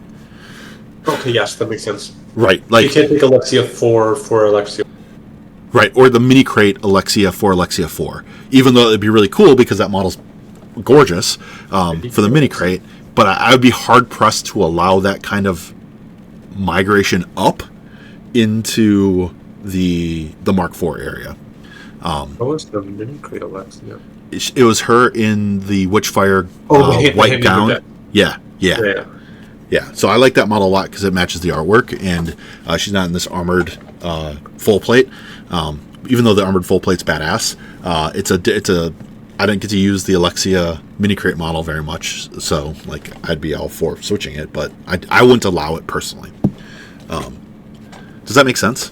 Okay, yes, that makes sense. Right, like... You can't take Alexia for Alexia. Right, or the mini crate Alexia for Alexia 4. Even though it'd be really cool because that model's gorgeous for the mini crate, but I would be hard-pressed to allow that kind of migration up into the Mark IV area. What was the mini crate Alexia? It was her in the Witchfire white gown. Yeah. So I like that model a lot because it matches the artwork, and she's not in this armored full plate. Even though the armored full plate's badass, it's a. I didn't get to use the Alexia mini crate model very much, so like I'd be all for switching it, but I wouldn't allow it personally. Does that make sense?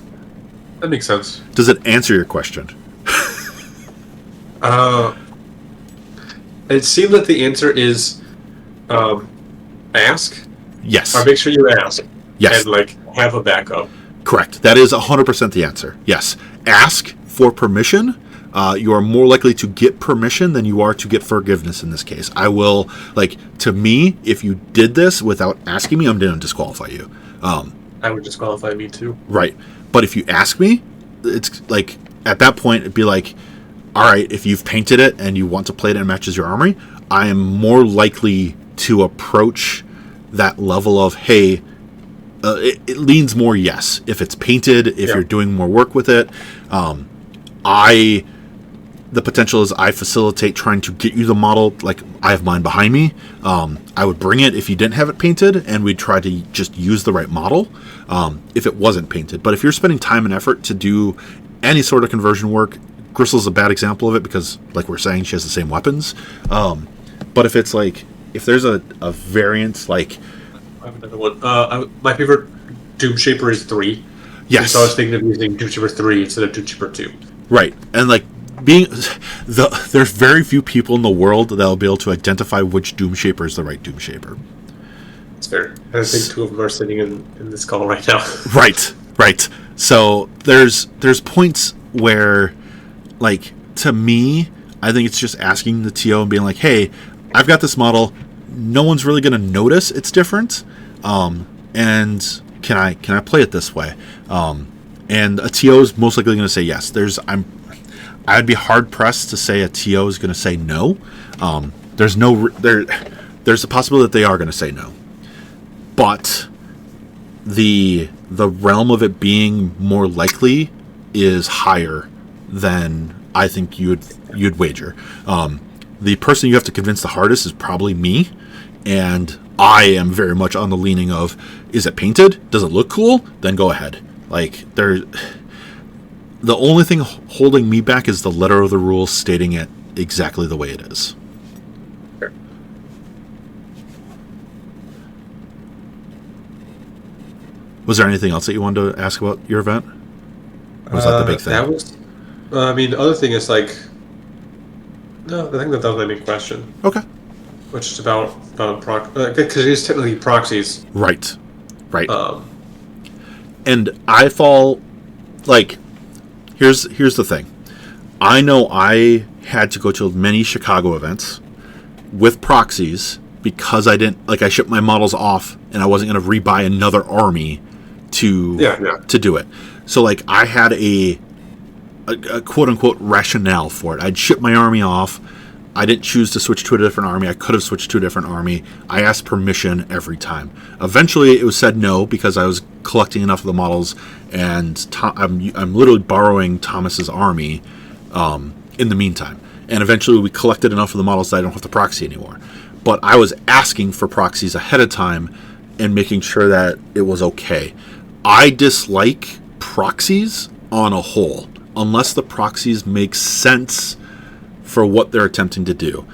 That makes sense. Does it answer your question? It seems that the answer is ask. Yes. Or make sure you ask. Yes. And, like, have a backup. Correct. That is 100% the answer. Yes. Ask for permission. You are more likely to get permission than you are to get forgiveness in this case. I will, like, to me, if you did this without asking me, I'm going to disqualify you. I would disqualify me too. Right. But if you ask me, it's like, at that point, it'd be like, all right, if you've painted it and you want to play it and it matches your armory, I am more likely to approach that level of, hey, it leans more yes. If it's painted, if you're doing more work with it, the potential is I facilitate trying to get you the model. Like, I have mine behind me. I would bring it if you didn't have it painted, and we'd try to just use the right model if it wasn't painted. But if you're spending time and effort to do any sort of conversion work, Gristle's a bad example of it because, like we're saying, she has the same weapons. But if it's like, if there's a variant, like... I have another one. My favorite Doom Shaper is 3. Yes. So I was thinking of using Doom Shaper 3 instead of Doom Shaper 2. Right. And, like, there's very few people in the world that will be able to identify which Doom Shaper is the right Doom Shaper. That's fair. And I think 2 of them are sitting in this call right now. Right. So there's points where, like, to me, I think it's just asking the TO and being like, hey, I've got this model. No one's really going to notice it's different. And can I play it this way? And a TO is most likely going to say yes. I'd be hard pressed to say a TO is going to say no. There's a possibility that they are going to say no, but the realm of it being more likely is higher than I think you'd wager. The person you have to convince the hardest is probably me, and I am very much on the leaning of, is it painted? Does it look cool? Then go ahead. Like, the The only thing holding me back is the letter of the rules stating it exactly the way it is. Sure. Was there anything else that you wanted to ask about your event? Or was that the big thing? That was. I mean, the other thing is like. No, I think that was my main question. Okay. Which is about because it is technically proxies. Right. And I fall, like, here's the thing. I know I had to go to many Chicago events with proxies because I didn't, like, I shipped my models off and I wasn't going to rebuy another army to do it. So, like, I had a quote-unquote rationale for it. I'd ship my army off. I didn't choose to switch to a different army. I could have switched to a different army. I asked permission every time. Eventually, it was said no because I was collecting enough of the models, and I'm literally borrowing Thomas's army in the meantime. And eventually, we collected enough of the models that I don't have to proxy anymore. But I was asking for proxies ahead of time and making sure that it was okay. I dislike proxies on a whole, unless the proxies make sense for what they're attempting to do.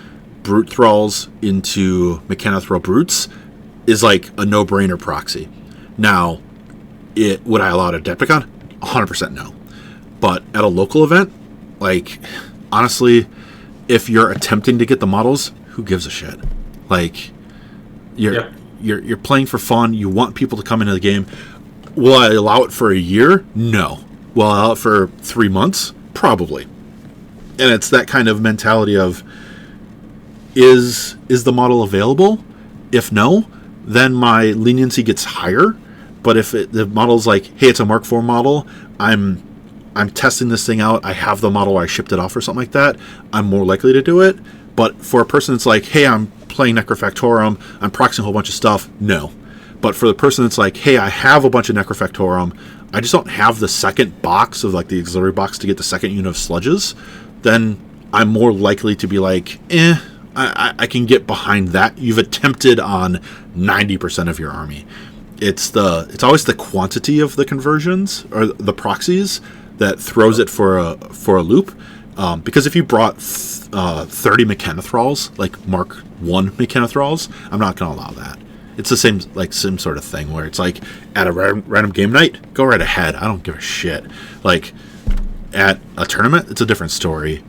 Brute Thralls into Mechanothrall Brutes is like a no-brainer proxy. Now, would I allow it at Adepticon? 100% no. But at a local event, like, honestly, if you're attempting to get the models, who gives a shit? Like, you're playing for fun. You want people to come into the game. Will I allow it for a year? No. Will I allow it for 3 months? Probably. And it's that kind of mentality of, is the model available? If no, then my leniency gets higher. But if the model's like, hey, it's a Mark IV model, I'm testing this thing out, I have the model, or I shipped it off or something like that, I'm more likely to do it. But for a person that's like, hey, I'm playing Necrofactorum, I'm proxying a whole bunch of stuff, no. But for the person that's like, hey, I have a bunch of Necrofactorum, I just don't have the second box of, like, the auxiliary box to get the second unit of sludges, then I'm more likely to be like, I can get behind that. You've attempted on 90% of your army. It's always the quantity of the conversions or the proxies that throws it for a loop. Because if you brought 30 Mechanothralls, like Mark I Mechanothralls, I'm not going to allow that. It's the same sort of thing where it's like, at a random game night, go right ahead. I don't give a shit. Like, at a tournament, it's a different story.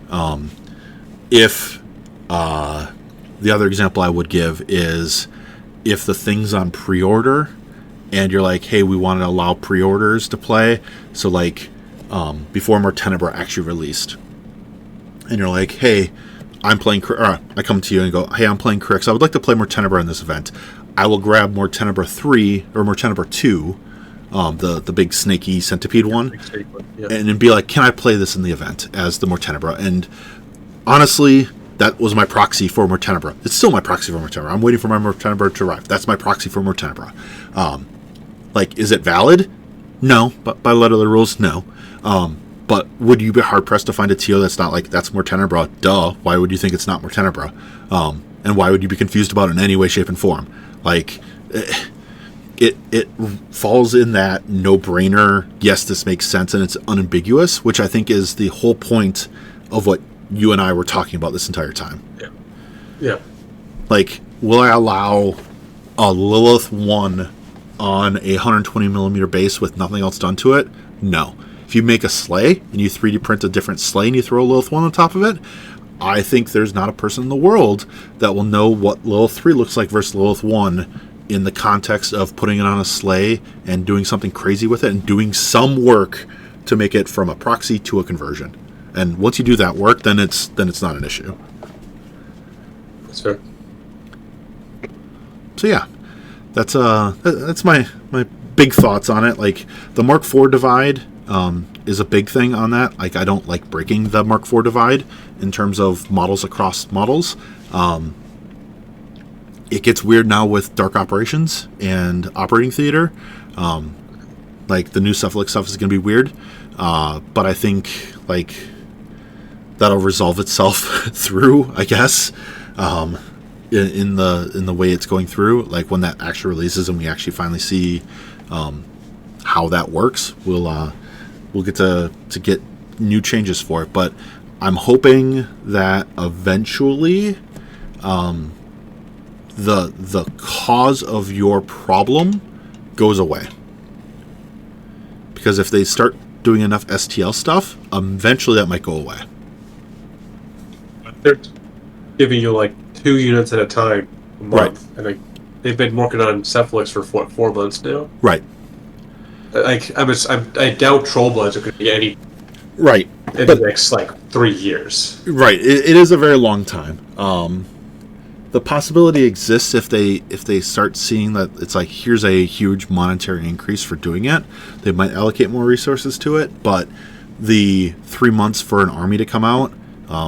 If the other example I would give is if the thing's on pre-order and you're like, hey, we want to allow pre-orders to play. So, like, before More Tenebra actually released, and you're like, hey, I'm playing, I come to you and go, hey, I'm playing Crix. I would like to play More Tenebra in this event. I will grab More Tenebra 3 or More Tenebra 2, the big snaky centipede one, and be like, can I play this in the event as the More Tenebra? And honestly, that was my proxy for More Tenebra. It's still my proxy for More Tenebra. I'm waiting for my More Tenebra to arrive. That's my proxy for More Tenebra. Like, is it valid? No. But by letter of the rules, no. But would you be hard-pressed to find a TO that's not like, that's More Tenebra? Duh. Why would you think it's not More Tenebra? And why would you be confused about it in any way, shape, and form? Like, it falls in that no-brainer, yes, this makes sense, and it's unambiguous, which I think is the whole point of what you and I were talking about this entire time. Yeah. Like, will I allow a Lilith 1 on a 120mm base with nothing else done to it? No. If you make a sleigh and you 3D print a different sleigh and you throw a Lilith 1 on top of it, I think there's not a person in the world that will know what Lilith 3 looks like versus Lilith 1 in the context of putting it on a sleigh and doing something crazy with it and doing some work to make it from a proxy to a conversion. And once you do that work, then it's not an issue. That's fair. So yeah, that's my big thoughts on it. Like, the Mark IV divide is a big thing on that. Like, I don't like breaking the Mark IV divide in terms of models across models. It gets weird now with Dark Operations and Operating Theater. Like, the new Cephalic stuff is going to be weird. But I think, like, that'll resolve itself through, I guess, in the way it's going through. Like, when that actually releases and we actually finally see how that works, we'll get to get new changes for it, but I'm hoping that eventually the cause of your problem goes away. Because if they start doing enough STL stuff, eventually that might go away. They're giving you like 2 units at a time a month, and like they've been working on Cephalix for 4 months now. Right. Like I doubt Troll Bloods are going to be any right in the next like 3 years. Right. It is a very long time. The possibility exists if they start seeing that it's like, here's a huge monetary increase for doing it, they might allocate more resources to it. But the 3 months for an army to come out,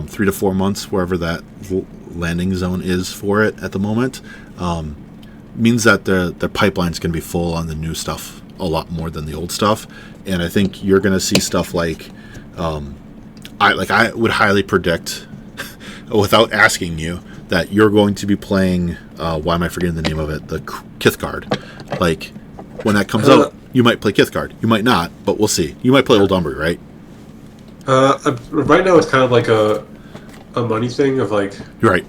3 to 4 months, wherever that landing zone is for it at the moment, means that the pipeline's going to be full on the new stuff a lot more than the old stuff. And I think you're going to see stuff like, I would highly predict, without asking you, that you're going to be playing, why am I forgetting the name of it? The Kithgard. Like, when that comes out, you might play Kithgard. You might not, but we'll see. You might play Old Umbry, right? Right now it's kind of like a money thing of like... Right.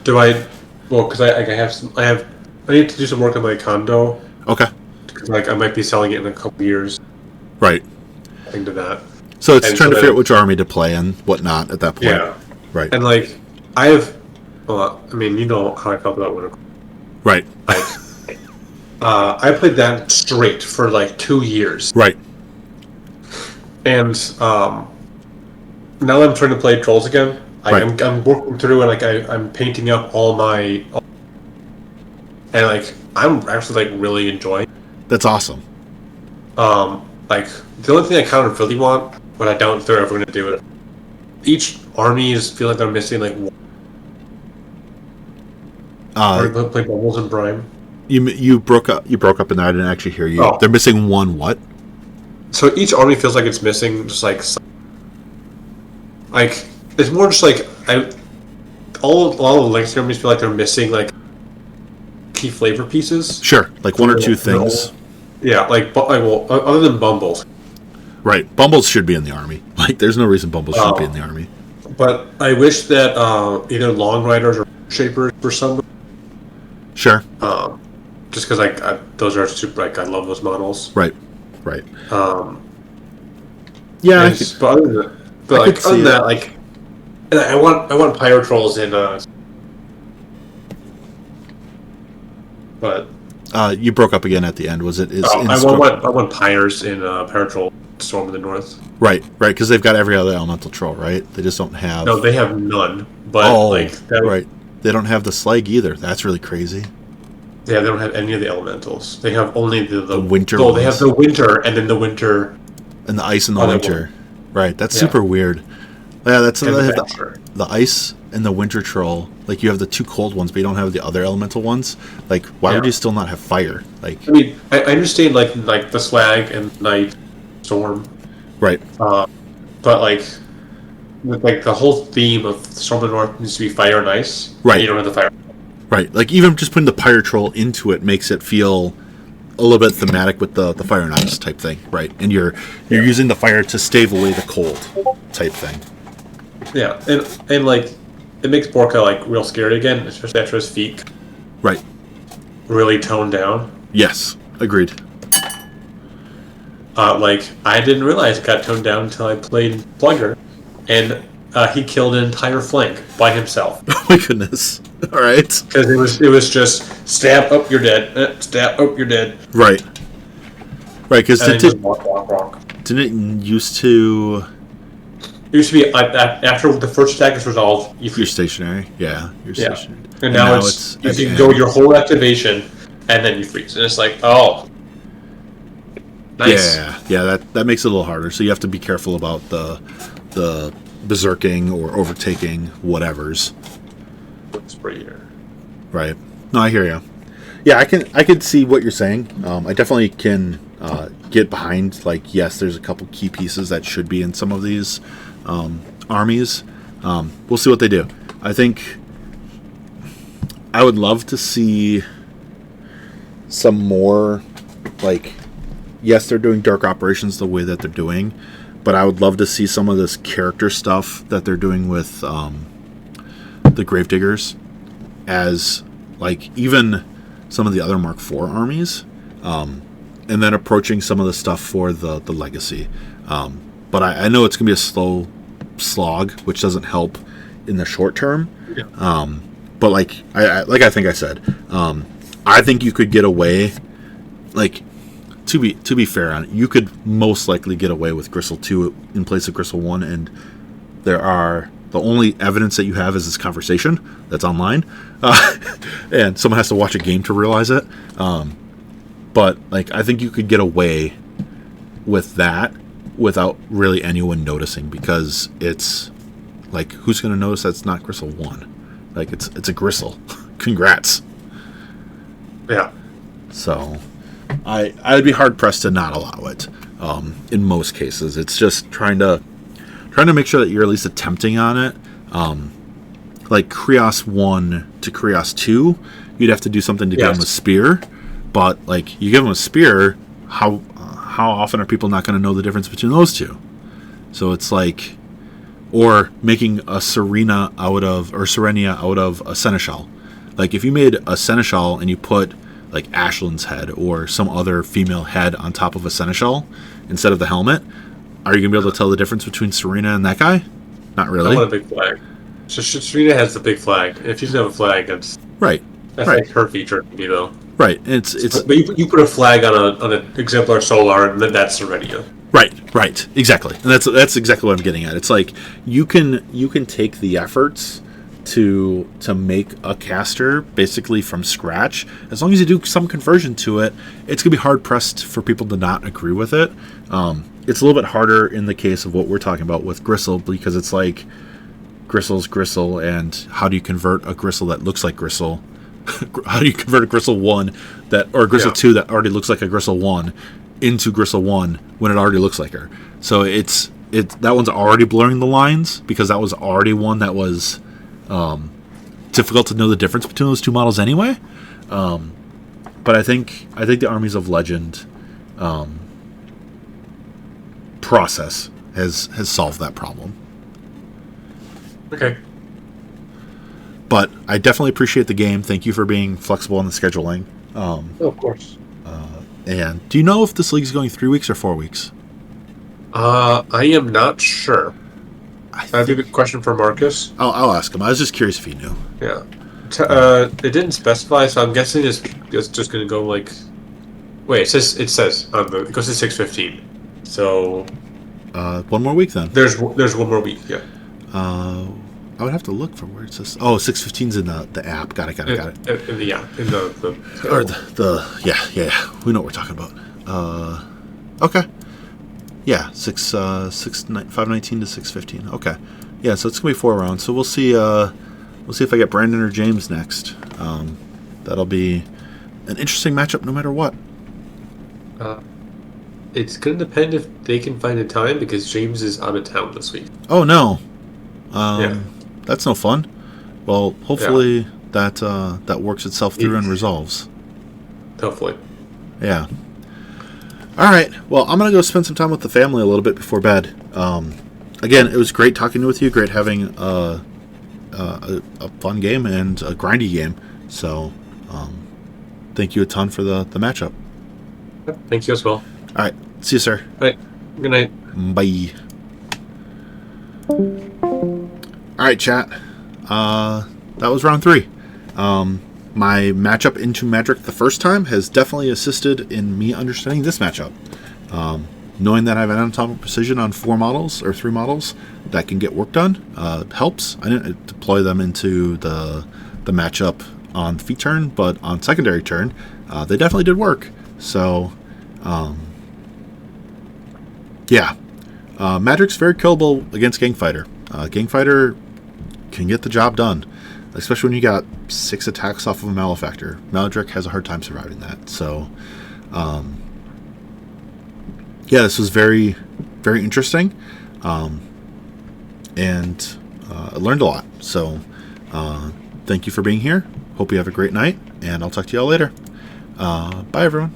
Do I... Well, because I need to do some work on my condo. Okay. Because like, I might be selling it in a couple years. Right. Into that. So it's trying to figure out which army to play and whatnot at that point. Yeah. Right. And like, I have... Well, I mean, you know how I felt about Winter. Right. Like, I played that straight for like 2 years. Right. And now I'm trying to play Trolls again. I'm working through and like I'm painting up all my... And like, I'm actually like really enjoying it. That's awesome. Like, the only thing I kind of really want, but I don't think they're ever going to do it, each army feel like they're missing like one. Play Bubbles and Prime. You broke up in there. I didn't actually hear you. Oh. They're missing one what? So each army feels like it's missing just like it's more just like all the legacy armies feel like they're missing like key flavor pieces. Sure, like one or two things. Yeah, other than Bumbles. Right, Bumbles should be in the army. Like, there's no reason Bumbles shouldn't be in the army. But I wish that either Long Riders or Shapers for some. Sure. Just because those are super. Like, I love those models. Right. Right. Yeah. But other than that, like, I want Pyro Trolls in. But. You broke up again at the end. Was it? I want Pyres in Pyro Troll Storm of the North. Right. Because they've got every other elemental troll, right? They just don't have. No, they have none. But right. They don't have the Slag either. That's really crazy. Yeah, they don't have any of the elementals. They have only the winter. Oh, they have the winter and then the winter. And the ice and the winter. Right. That's super weird. Yeah, that's the ice and the winter troll. Like, you have the 2 cold ones, but you don't have the other elemental ones. Like, why would you still not have fire? Like, I mean, I understand like the Slag and Night Storm. Right. But like the whole theme of Storm of the North needs to be fire and ice. Right. And you don't have the fire. Right. Like, even just putting the Pyre Troll into it makes it feel a little bit thematic with the fire and ice type thing. Right. And you're using the fire to stave away the cold type thing. Yeah. And like, it makes Borka like real scary again, especially after his feet. Right. Really toned down. Yes. Agreed. Like, I didn't realize it got toned down until I played Plugger, and he killed an entire flank by himself. Oh my goodness! All right. Because it was just stab up, you're dead. Stab up, you're dead. Right. Right. Because didn't it used to? It used to be after the first attack is resolved, you're stationary. Yeah, you're stationary. And now it's you can go your whole activation, and then you freeze, and it's like, oh. Nice. Yeah, that makes it a little harder. So you have to be careful about the berserking or overtaking whatevers. Right. No, I hear you. Yeah, I can see what you're saying. I definitely can get behind. Like, yes, there's a couple key pieces that should be in some of these armies. We'll see what they do. I think I would love to see some more, like. Yes, they're doing dark operations the way that they're doing, but I would love to see some of this character stuff that they're doing with the Gravediggers, as like even some of the other Mark IV armies, and then approaching some of the stuff for the Legacy. But I know it's going to be a slow slog, which doesn't help in the short term. Yeah. But like I think I said, I think you could get away, like, to be fair on it, you could most likely get away with Gristle 2 in place of Gristle 1, and the only evidence that you have is this conversation that's online, and someone has to watch a game to realize it. But like, I think you could get away with that without really anyone noticing, because it's like, who's going to notice that's not Gristle 1? Like, it's a Gristle. Congrats. Yeah. So I'd be hard pressed to not allow it. In most cases, it's just trying to make sure that you're at least attempting on it. Like Krios 1 to Krios 2, you'd have to do something to give them a spear. But like, you give them a spear, how often are people not going to know the difference between those two? So it's like, or making a Serenia out of a Seneschal. Like, if you made a Seneschal and you put like Ashland's head or some other female head on top of a Seneschal instead of the helmet, are you going to be able to tell the difference between Serena and that guy? Not really. I want a big flag. So Serena has the big flag. If you don't have a flag, that's right. Like her feature to be, though. Right. It's but you put a flag on an exemplar Solar, and then that's Serenia. Right. Exactly. And that's exactly what I'm getting at. It's like, you can take the efforts to make a caster basically from scratch. As long as you do some conversion to it, it's gonna be hard pressed for people to not agree with it. It's a little bit harder in the case of what we're talking about with Gristle, because it's like, Gristle's Gristle, and how do you convert a Gristle that looks like Gristle? How do you convert a Gristle 1 or a Gristle 2 that already looks like a Gristle 1 into Gristle 1 when it already looks like her? So it's that one's already blurring the lines, because that was already one that was difficult to know the difference between those two models anyway. But I think the Armies of Legend process has solved that problem. Okay. But I definitely appreciate the game. Thank you for being flexible in the scheduling. Of course. And do you know if this league is going 3 weeks or 4 weeks? I am not sure. That'd be a good question for Marcus. I'll ask him. I was just curious if he knew. Yeah. It didn't specify, so I'm guessing it's just going to go like... Wait, it says it goes to 6:15. So... 1 more week then. There's 1 more week, yeah. I would have to look for where it says... Oh, 6:15's in the app. Got it. In the Or yeah. We know what we're talking about. Okay. Yeah, 5:19 to 6:15. Okay. Yeah, so it's gonna be 4 rounds. So we'll see. We'll see if I get Brandon or James next. That'll be an interesting matchup, no matter what. It's gonna depend if they can find a time, because James is out of town this week. Oh no. Yeah. That's no fun. Well, hopefully that works itself through and resolves. Hopefully. Yeah. All right. Well, I'm gonna go spend some time with the family a little bit before bed. Again, it was great talking with you. Great having a fun game and a grindy game. So, thank you a ton for the matchup. Thank you as well. All right. See you, sir. All right. Good night. Bye. All right, chat. That was round 3. My matchup into Magic the first time has definitely assisted in me understanding this matchup. Knowing that I have an anatomical precision on 4 models or 3 models that can get work done helps. I didn't deploy them into the matchup on feat turn, but on secondary turn, they definitely did work. So, yeah. Magic's very killable against Gangfighter. Gangfighter can get the job done, especially when you got 6 attacks off of a Malefactor. Maladric has a hard time surviving that. So, yeah, this was very, very interesting, and I learned a lot. So, thank you for being here. Hope you have a great night, and I'll talk to you all later. Bye, everyone.